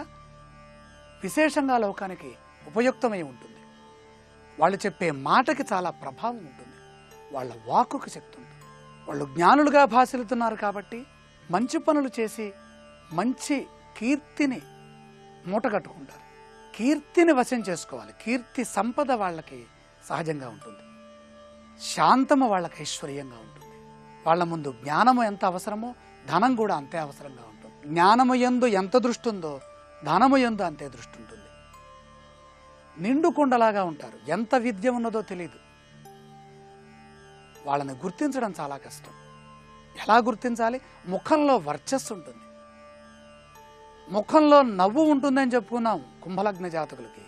విశేషంగా లోకానికి ఉపయుక్తమై ఉంటుంది. వాళ్ళు చెప్పే మాటకి చాలా ప్రభావం ఉంటుంది, వాళ్ళ వాక్కుకి శక్తి ఉంటుంది. వాళ్ళు జ్ఞానులుగా భాసిల్లుతున్నారు కాబట్టి మంచి పనులు చేసి మంచి కీర్తిని మూటగట్టుకుంటారు. కీర్తిని వశం చేసుకోవాలి. కీర్తి సంపద వాళ్ళకి సహజంగా ఉంటుంది. శాంతము వాళ్ళకి ఐశ్వర్యంగా ఉంటుంది. వాళ్ళ ముందు జ్ఞానము ఎంత అవసరమో ధనం కూడా అంతే అవసరంగా ఉంటుంది. జ్ఞానము యందు ఎంత దృష్టి ఉందో ధనము యందు అంతే దృష్టి ఉంటుంది. నిండు కుండలాగా ఉంటారు. ఎంత విద్య ఉన్నదో తెలియదు. వాళ్ళని గుర్తించడం చాలా కష్టం. ఎలా గుర్తించాలి? ముఖంలో వర్చస్సు ఉంటుంది, ముఖంలో నవ్వు ఉంటుందని చెప్పుకున్నాం. కుంభలగ్న జాతకులకి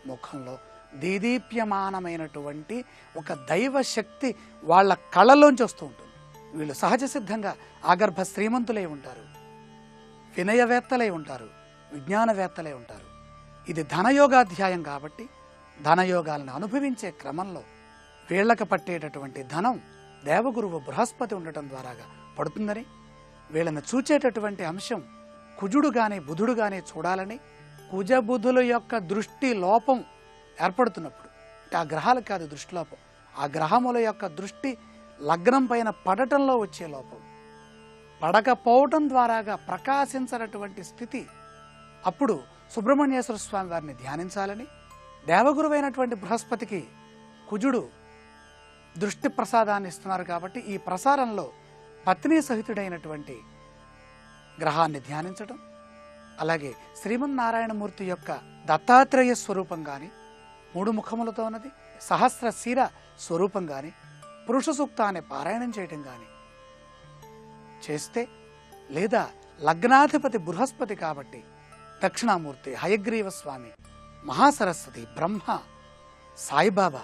ముఖంలో దీదీప్యమానమైనటువంటి ఒక దైవ శక్తి వాళ్ళ కళ్ళలోంచి వస్తూ ఉంటుంది. వీళ్ళు సహజ సిద్ధంగా ఆగర్భ శ్రీమంతులై ఉంటారు, వినయవేత్తలై ఉంటారు, విజ్ఞానవేత్తలై ఉంటారు. ఇది ధనయోగాధ్యాయం కాబట్టి ధనయోగాలను అనుభవించే క్రమంలో వీళ్ళకి పట్టేటటువంటి ధనం దేవగురువు బృహస్పతి ఉండటం ద్వారాగా పడుతుందని, వీళ్ళని చూచేటటువంటి అంశం కుజుడు గాని బుధుడు గాని చూడాలని, కుజబుధుల యొక్క దృష్టి లోపం ఏర్పడుతున్నప్పుడు, అంటే ఆ గ్రహాలకు కాదు దృష్టి లోపం, ఆ గ్రహముల యొక్క దృష్టి లగ్నం పైన పడటంలో వచ్చే లోపం, పడకపోవటం ద్వారాగా ప్రకాశించినటువంటి స్థితి. అప్పుడు సుబ్రహ్మణ్యేశ్వర స్వామి వారిని ధ్యానించాలని, దేవగురువైనటువంటి బృహస్పతికి కుజుడు దృష్టి ప్రసాదాన్ని ఇస్తున్నారు కాబట్టి ఈ ప్రసారంలో పత్ని సహితుడైనటువంటి గ్రహాన్ని ధ్యానించడం, అలాగే శ్రీమన్నారాయణమూర్తి యొక్క దత్తాత్రేయ స్వరూపం కానీ, 3 ముఖములతో ఉన్నది సహస్ర శిర స్వరూపం కానీ, పురుష సూక్తాన్ని పారాయణం చేయటం కానీ చేస్తే, లేదా లగ్నాధిపతి బృహస్పతి కాబట్టి దక్షిణామూర్తి, హయగ్రీవ స్వామి, మహాసరస్వతి, బ్రహ్మ, సాయిబాబా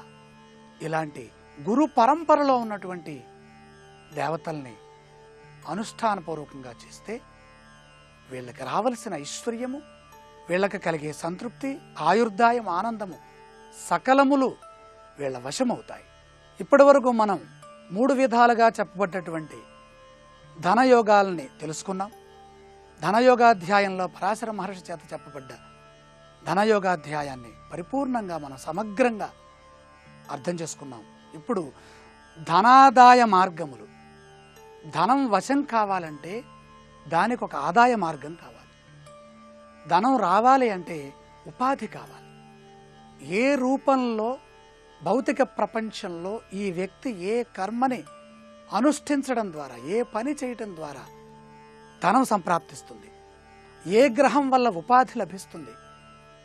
ఇలాంటి గురు పరంపరలో ఉన్నటువంటి దేవతల్ని అనుష్ఠానపూర్వకంగా చేస్తే వీళ్ళకి రావలసిన ఐశ్వర్యము, వీళ్ళకి కలిగే సంతృప్తి, ఆయుర్దాయం, ఆనందము సకలములు వీళ్ళ వశమవుతాయి. ఇప్పటి వరకు మనం 3 విధాలుగా చెప్పబడ్డటువంటి ధనయోగాల్ని తెలుసుకున్నాం. ధనయోగాధ్యాయంలో పరాశర మహర్షి చేత చెప్పబడ్డ ధనయోగాధ్యాయాన్ని పరిపూర్ణంగా మనం సమగ్రంగా అర్థం చేసుకున్నాం. ఇప్పుడు ధనాదాయ మార్గములు, ధనం వశం కావాలంటే దానికి ఒక ఆదాయ మార్గం కావాలి. ధనం రావాలి అంటే ఉపాధి కావాలి. ఏ రూపంలో భౌతిక ప్రపంచంలో ఈ వ్యక్తి ఏ కర్మని అనుష్ఠించడం ద్వారా, ఏ పని చేయటం ద్వారా ధనం సంప్రాప్తిస్తుంది, ఏ గ్రహం వల్ల ఉపాధి లభిస్తుంది,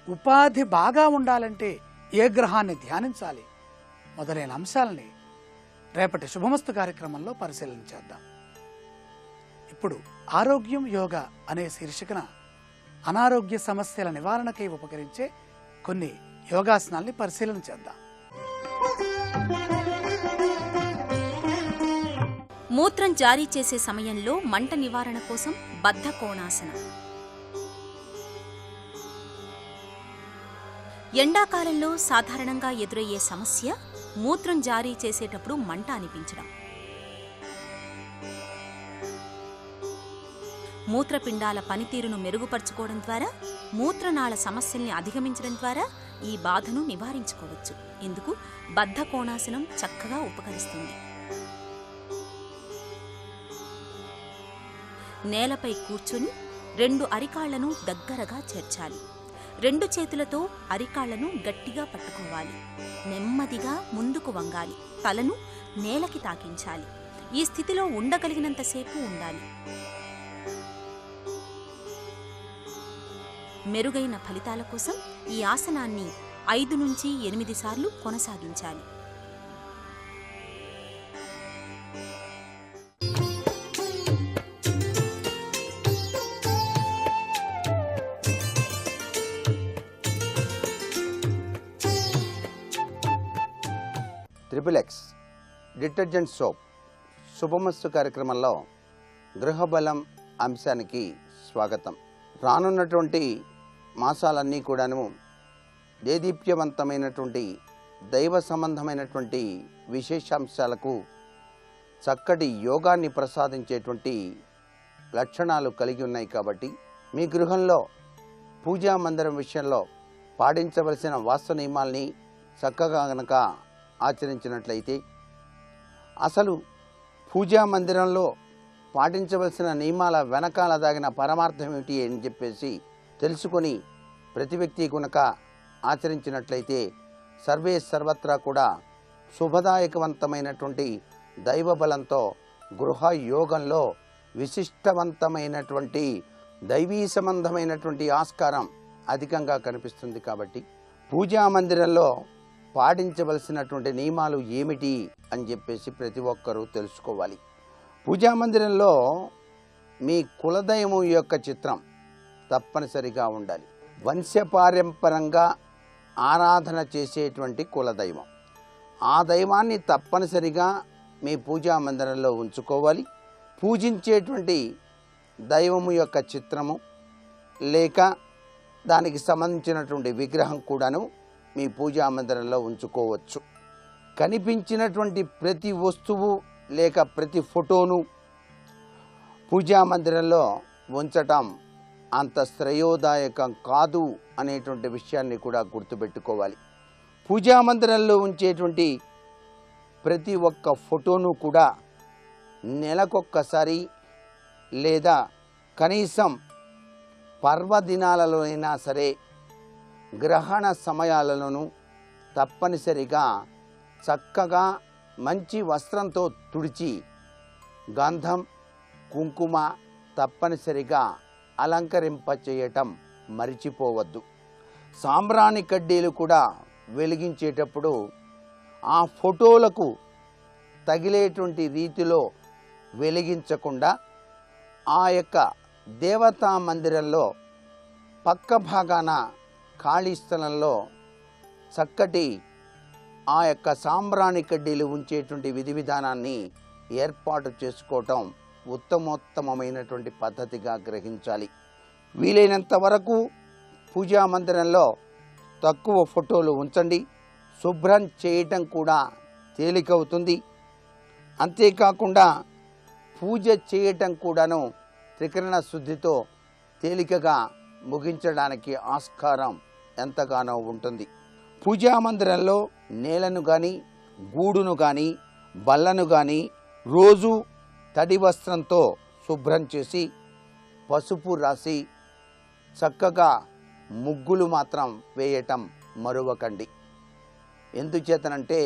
ఉపాధి బాగా ఉండాలంటే ఏ గ్రహాన్ని ధ్యానించాలి మొదలైన అంశాలని రేపటి శుభమస్తు కార్యక్రమంలో పరిశీలన చేద్దాం. ఇప్పుడు ఆరోగ్యం యోగా అనే శీర్షికన అనారోగ్య సమస్యల నివారణకై ఉపకరించే కొన్ని యోగాసనాల్ని పరిశీలన చేద్దాం. మూత్రం జారీ చేసే సమయంలో మంట నివారణ కోసం బద్ధకోణాసనం. ఎండాకాలంలో సాధారణంగా ఎదురయ్యే సమస్య మూత్రం జారీ చేసేటప్పుడు మంట అనిపించడం. మూత్రపిండాల పనితీరును మెరుగుపరుచుకోవడం ద్వారా, మూత్రనాళ సమస్యల్ని అధిగమించడం ద్వారా ఈ బాధను నివారించుకోవచ్చు. ఇందుకు బద్ధకోణాసనం చక్కగా ఉపకరిస్తుంది. నేలపై కూర్చొని 2 అరికాళ్లను దగ్గరగా చేర్చాలి. 2 చేతులతో అరికాళ్లను గట్టిగా పట్టుకోవాలి. నెమ్మదిగా ముందుకు వంగాలి. తలను నేలకి తాకించాలి. ఈ స్థితిలో ఉండగలిగినంతసేపు ఉండాలి. మెరుగైన ఫలితాల కోసం ఈ ఆసనాన్ని 5 నుంచి 8 సార్లు కొనసాగించాలి. ట్రిపుల్ ఎక్స్ డిటర్జెంట్ సోప్ శుభమస్తు కార్యక్రమంలో గృహబలం అంశానికి స్వాగతం. రానున్నటువంటి మాసాలన్నీ కూడాను దేదీప్యవంతమైనటువంటి దైవ సంబంధమైనటువంటి విశేషాంశాలకు చక్కటి యోగాన్ని ప్రసాదించేటువంటి లక్షణాలు కలిగి ఉన్నాయి. కాబట్టి మీ గృహంలో పూజా మందిరం విషయంలో పాటించవలసిన వాస్తు నియమాల్ని చక్కగా గనక ఆచరించినట్లయితే, అసలు పూజా మందిరంలో పాటించవలసిన నియమాల వెనకాల దాగిన పరమార్థం ఏమిటి అని చెప్పేసి తెలుసుకొని ప్రతి వ్యక్తి కనుక ఆచరించినట్లయితే సర్వే సర్వత్రా కూడా శుభదాయకవంతమైనటువంటి దైవ బలంతో గృహ యోగంలో విశిష్టవంతమైనటువంటి దైవీ సంబంధమైనటువంటి ఆస్కారం అధికంగా కనిపిస్తుంది. కాబట్టి పూజా మందిరంలో పాటించవలసినటువంటి నియమాలు ఏమిటి అని చెప్పేసి ప్రతి ఒక్కరూ తెలుసుకోవాలి. పూజా మందిరంలో మీ కులదైవం యొక్క చిత్రం తప్పనిసరిగా ఉండాలి. వంశపారంపరంగా ఆరాధన చేసేటువంటి కులదైవం, ఆ దైవాన్ని తప్పనిసరిగా మీ పూజా మందిరంలో ఉంచుకోవాలి. పూజించేటువంటి దైవము యొక్క చిత్రము లేక దానికి సంబంధించినటువంటి విగ్రహం కూడాను మీ పూజా మందిరంలో ఉంచుకోవచ్చు. కనిపించినటువంటి ప్రతి వస్తువు లేక ప్రతి ఫోటోను పూజా మందిరంలో ఉంచటం అంత శ్రేయోదాయకం కాదు అనేటువంటి విషయాన్ని కూడా గుర్తుపెట్టుకోవాలి. పూజా మందిరంలో ఉంచేటువంటి ప్రతి ఒక్క ఫోటోను కూడా నెలకొక్కసారి లేదా కనీసం పర్వదినాలలో అయినా సరే, గ్రహణ సమయాలలోనూ తప్పనిసరిగా చక్కగా మంచి వస్త్రంతో తుడిచి గంధం కుంకుమ తప్పనిసరిగా అలంకరింపచేయటం మరిచిపోవద్దు. సాంబ్రాణి కడ్డీలు కూడా వెలిగించేటప్పుడు ఆ ఫోటోలకు తగిలేటువంటి రీతిలో వెలిగించకుండా ఆ యొక్క దేవతా మందిరంలో పక్క భాగాన ఖాళీ స్థలంలో చక్కటి ఆ యొక్క సాంబ్రాణి కడ్డీలు ఉంచేటువంటి విధి విధానాన్ని ఏర్పాటు చేసుకోవటం ఉత్తమోత్తమైనటువంటి పద్ధతిగా గ్రహించాలి. వీలైనంత వరకు పూజా మందిరంలో తక్కువ ఫోటోలు ఉంచండి. శుభ్రం చేయటం కూడా తేలికవుతుంది. అంతేకాకుండా పూజ చేయటం కూడాను త్రికరణ శుద్ధితో తేలికగా ముగించడానికి ఆస్కారం ఎంతగానో ఉంటుంది. పూజా మందిరంలో నేలను కానీ గూడును కానీ బల్లను కానీ రోజు తడి వస్త్రంతో శుభ్రం చేసి పసుపు రాసి చక్కగా ముగ్గులు మాత్రం వేయటం మరువకండి. ఎందుచేతనంటే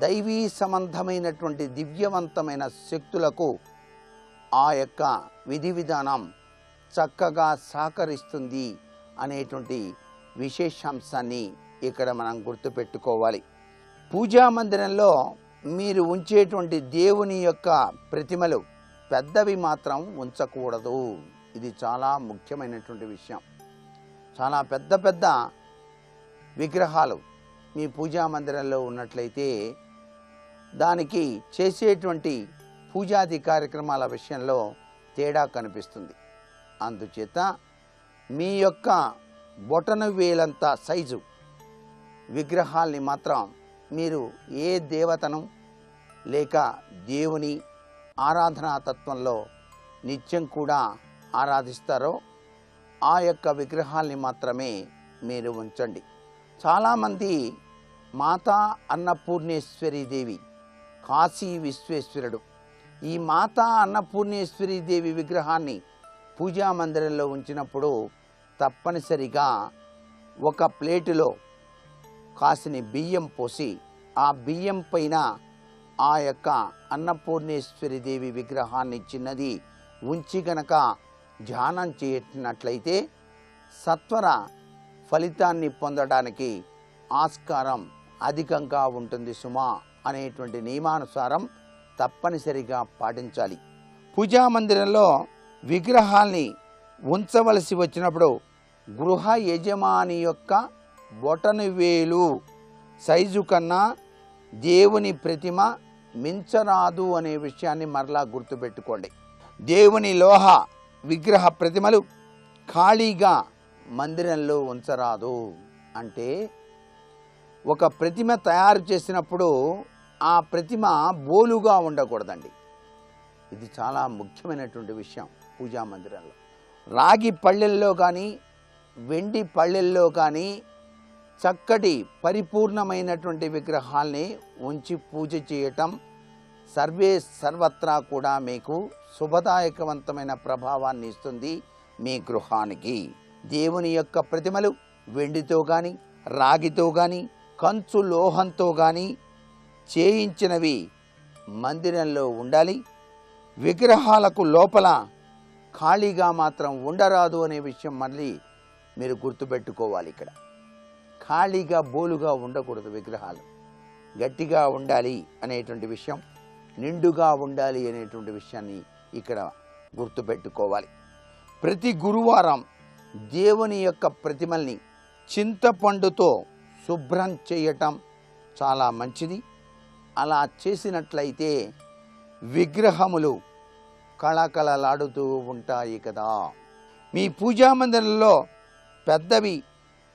దైవీ సంబంధమైనటువంటి దివ్యవంతమైన శక్తులకు ఆ యొక్క విధి విధానం చక్కగా సహకరిస్తుంది అనేటువంటి విశేషాంశాన్ని ఇక్కడ మనం గుర్తుపెట్టుకోవాలి. పూజా మందిరంలో మీరు ఉంచేటువంటి దేవుని యొక్క ప్రతిమలు పెద్దవి మాత్రం ఉంచకూడదు. ఇది చాలా ముఖ్యమైనటువంటి విషయం. చాలా పెద్ద పెద్ద విగ్రహాలు మీ పూజా మందిరంలో ఉన్నట్లయితే దానికి చేసేటువంటి పూజాది కార్యక్రమాల విషయంలో తేడా కనిపిస్తుంది. అందుచేత మీ యొక్క బొటన వేలంత సైజు విగ్రహాల్ని మాత్రం మీరు ఏ దేవతను లేక దేవుని ఆరాధనా తత్వంలో నిత్యం కూడా ఆరాధిస్తారో ఆ యొక్క విగ్రహాల్ని మాత్రమే మీరు ఉంచండి. చాలామంది మాతా అన్నపూర్ణేశ్వరి దేవి, కాశీ విశ్వేశ్వరుడు, ఈ మాతా అన్నపూర్ణేశ్వరి దేవి విగ్రహాన్ని పూజా మందిరంలో ఉంచినప్పుడు తప్పనిసరిగా ఒక ప్లేటులో కాసిని బియ్యం పోసి ఆ బియ్యం పైన ఆ యొక్క అన్నపూర్ణేశ్వరి దేవి విగ్రహాన్ని చిన్నది ఉంచి గనక ధ్యానం చేసినట్లయితే సత్వర ఫలితాన్ని పొందడానికి ఆస్కారం అధికంగా ఉంటుంది సుమా అనేటువంటి నియమానుసారం తప్పనిసరిగా పాటించాలి. పూజా మందిరంలో విగ్రహాల్ని ఉంచవలసి వచ్చినప్పుడు గృహ యజమాని యొక్క బొటనవేలు సైజు కన్నా దేవుని ప్రతిమ మించరాదు అనే విషయాన్ని మరలా గుర్తుపెట్టుకోండి. దేవుని లోహ విగ్రహ ప్రతిమలు ఖాళీగా మందిరంలో ఉంచరాదు. అంటే ఒక ప్రతిమ తయారు చేసినప్పుడు ఆ ప్రతిమ బోలుగా ఉండకూడదండి. ఇది చాలా ముఖ్యమైనటువంటి విషయం. పూజా మందిరంలో రాగి పళ్ళెల్లో కానీ వెండి పళ్ళెల్లో కానీ చక్కటి పరిపూర్ణమైనటువంటి విగ్రహాల్ని ఉంచి పూజ చేయటం సర్వత్రా కూడా మీకు శుభదాయకవంతమైన ప్రభావాన్ని ఇస్తుంది మీ గృహానికి. దేవుని యొక్క ప్రతిమలు వెండితో కానీ రాగితో కానీ కంచు లోహంతో కానీ చేయించినవి మందిరంలో ఉండాలి. విగ్రహాలకు లోపల ఖాళీగా మాత్రం ఉండరాదు అనే విషయం మళ్ళీ మీరు గుర్తుపెట్టుకోవాలి. ఇక్కడ ఖాళీగా బోలుగా ఉండకూడదు. విగ్రహాలు గట్టిగా ఉండాలి అనేటువంటి విషయం, నిండుగా ఉండాలి అనేటువంటి విషయాన్ని ఇక్కడ గుర్తుపెట్టుకోవాలి. ప్రతి గురువారం దేవుని యొక్క ప్రతిమల్ని చింతపండుతో శుభ్రం చేయటం చాలా మంచిది. అలా చేసినట్లయితే విగ్రహములు కళకళలాడుతూ ఉంటాయి కదా. మీ పూజా మందిరంలో పెద్దవి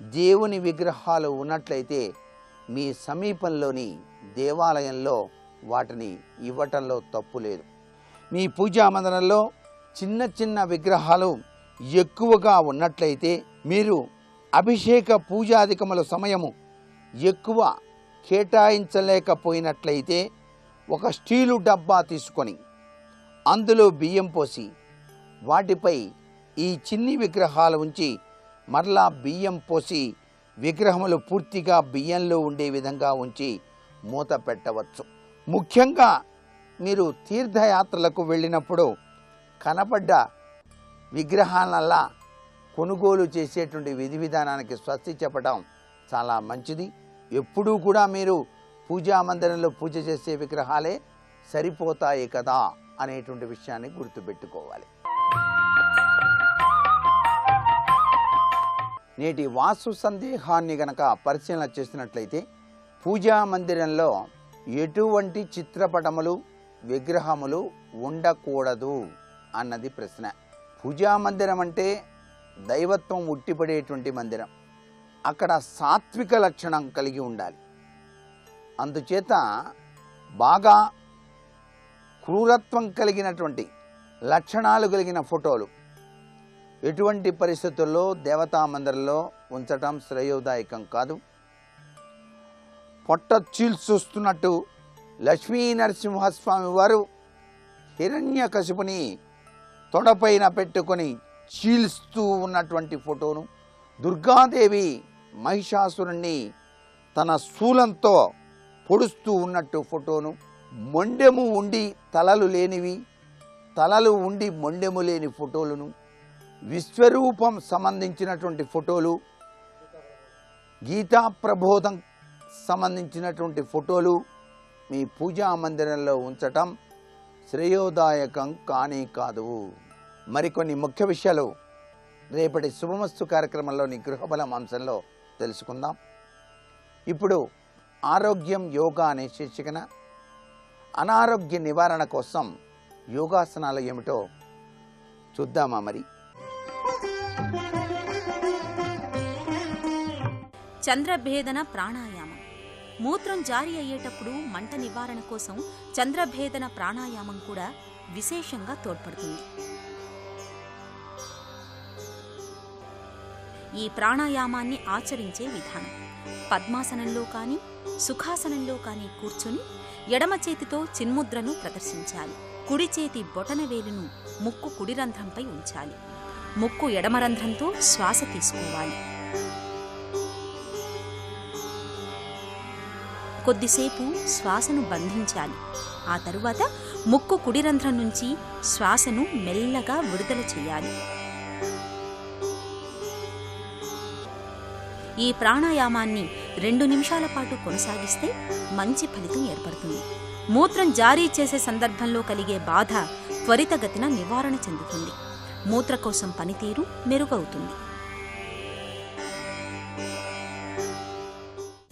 దేవుని విగ్రహాలు ఉన్నట్లయితే మీ సమీపంలోని దేవాలయంలో వాటిని ఇవ్వటంలో తప్పు లేదు. మీ పూజా మందిరంలో చిన్న చిన్న విగ్రహాలు ఎక్కువగా ఉన్నట్లయితే మీరు అభిషేక పూజాధికముల సమయము ఎక్కువ కేటాయించలేకపోయినట్లయితే ఒక స్టీలు డబ్బా తీసుకొని అందులో బియ్యం పోసి వాటిపై ఈ చిన్ని విగ్రహాలు ఉంచి మరలా బియ్యం పోసి విగ్రహములు పూర్తిగా బియ్యంలో ఉండే విధంగా ఉంచి మూత పెట్టవచ్చు. ముఖ్యంగా మీరు తీర్థయాత్రలకు వెళ్ళినప్పుడు కనపడ్డ విగ్రహాలల్లా కొనుగోలు చేసేటువంటి విధి విధానానికి స్వస్తి చెప్పడం చాలా మంచిది. ఎప్పుడూ కూడా మీరు పూజా మందిరంలో పూజ చేసే విగ్రహాలే సరిపోతాయి కదా అనేటువంటి విషయాన్ని గుర్తుపెట్టుకోవాలి. నేటి వాస్తు సందేహాన్ని గనక పరిశీలన చేసినట్లయితే పూజా మందిరంలో ఎటువంటి చిత్రపటములు విగ్రహములు ఉండకూడదు అన్నది ప్రశ్న. పూజా మందిరం అంటే దైవత్వం ఉట్టిపడేటువంటి మందిరం. అక్కడ సాత్విక లక్షణం కలిగి ఉండాలి. అందుచేత బాగా క్రూరత్వం కలిగినటువంటి లక్షణాలు కలిగిన ఫోటోలు ఎటువంటి పరిస్థితుల్లో దేవతా మందిరంలో ఉంచటం శ్రేయోదాయకం కాదు. పొట్ట చీల్చొస్తున్నట్టు లక్ష్మీ నరసింహస్వామి వారు హిరణ్యకశిపుని తొడపైన పెట్టుకొని చీల్స్తూ ఉన్నటువంటి ఫోటోను, దుర్గాదేవి మహిషాసురుణ్ణి తన శూలంతో పొడుస్తూ ఉన్నట్టు ఫోటోను, మొండెము ఉండి తలలు లేనివి, తలలు ఉండి మొండెము లేని ఫోటోలను, విశ్వరూపం సంబంధించినటువంటి ఫోటోలు, గీతా ప్రబోధం సంబంధించినటువంటి ఫోటోలు, మీ పూజా మందిరంలో ఉంచటం శ్రేయోదాయకం కానే కాదు. మరికొన్ని ముఖ్య విషయాలు రేపటి శుభమస్తు కార్యక్రమంలోని గృహబలం అంశంలో తెలుసుకుందాం. ఇప్పుడు ఆరోగ్యం యోగా అనే శీర్షికన అనారోగ్య నివారణ కోసం యోగాసనాలు ఏమిటో చూద్దామా మరి. చంద్రభేదన ప్రాణాయామం. మూత్రం జారీ అయ్యేటప్పుడు మంట నివారణ కోసం చంద్రభేదన ప్రాణాయామం కూడా విశేషంగా తోడ్పడుతుంది. ఈ ప్రాణాయామాన్ని ఆచరించే విధానం: పద్మాసనంలో కానీ సుఖాసనంలో కానీ కూర్చుని ఎడమ చేతితో చిన్ముద్రను ప్రదర్శించాలి. కుడి చేతి బొటనవేలును ముక్కు కుడి రంధ్రంపై ఉంచాలి. ముక్కు ఎడమ రంధ్రంతో శ్వాస తీసుకోవాలి. కొద్దిసేపు శ్వాసను బంధించాలి. ఆ తరువాత ముక్కు కుడి రంధ్రం నుంచి శ్వాసను మెల్లగా విడుదల చేయాలి. ఈ ప్రాణాయామాన్ని 2 నిమిషాల పాటు కొనసాగిస్తే మంచి ఫలితం ఏర్పడుతుంది. మూత్రం జారీ చేసే సందర్భంలో కలిగే బాధ త్వరితగతిన నివారణ చెందుతుంది. మూత్రకోశం పనితీరు మెరుగవుతుంది.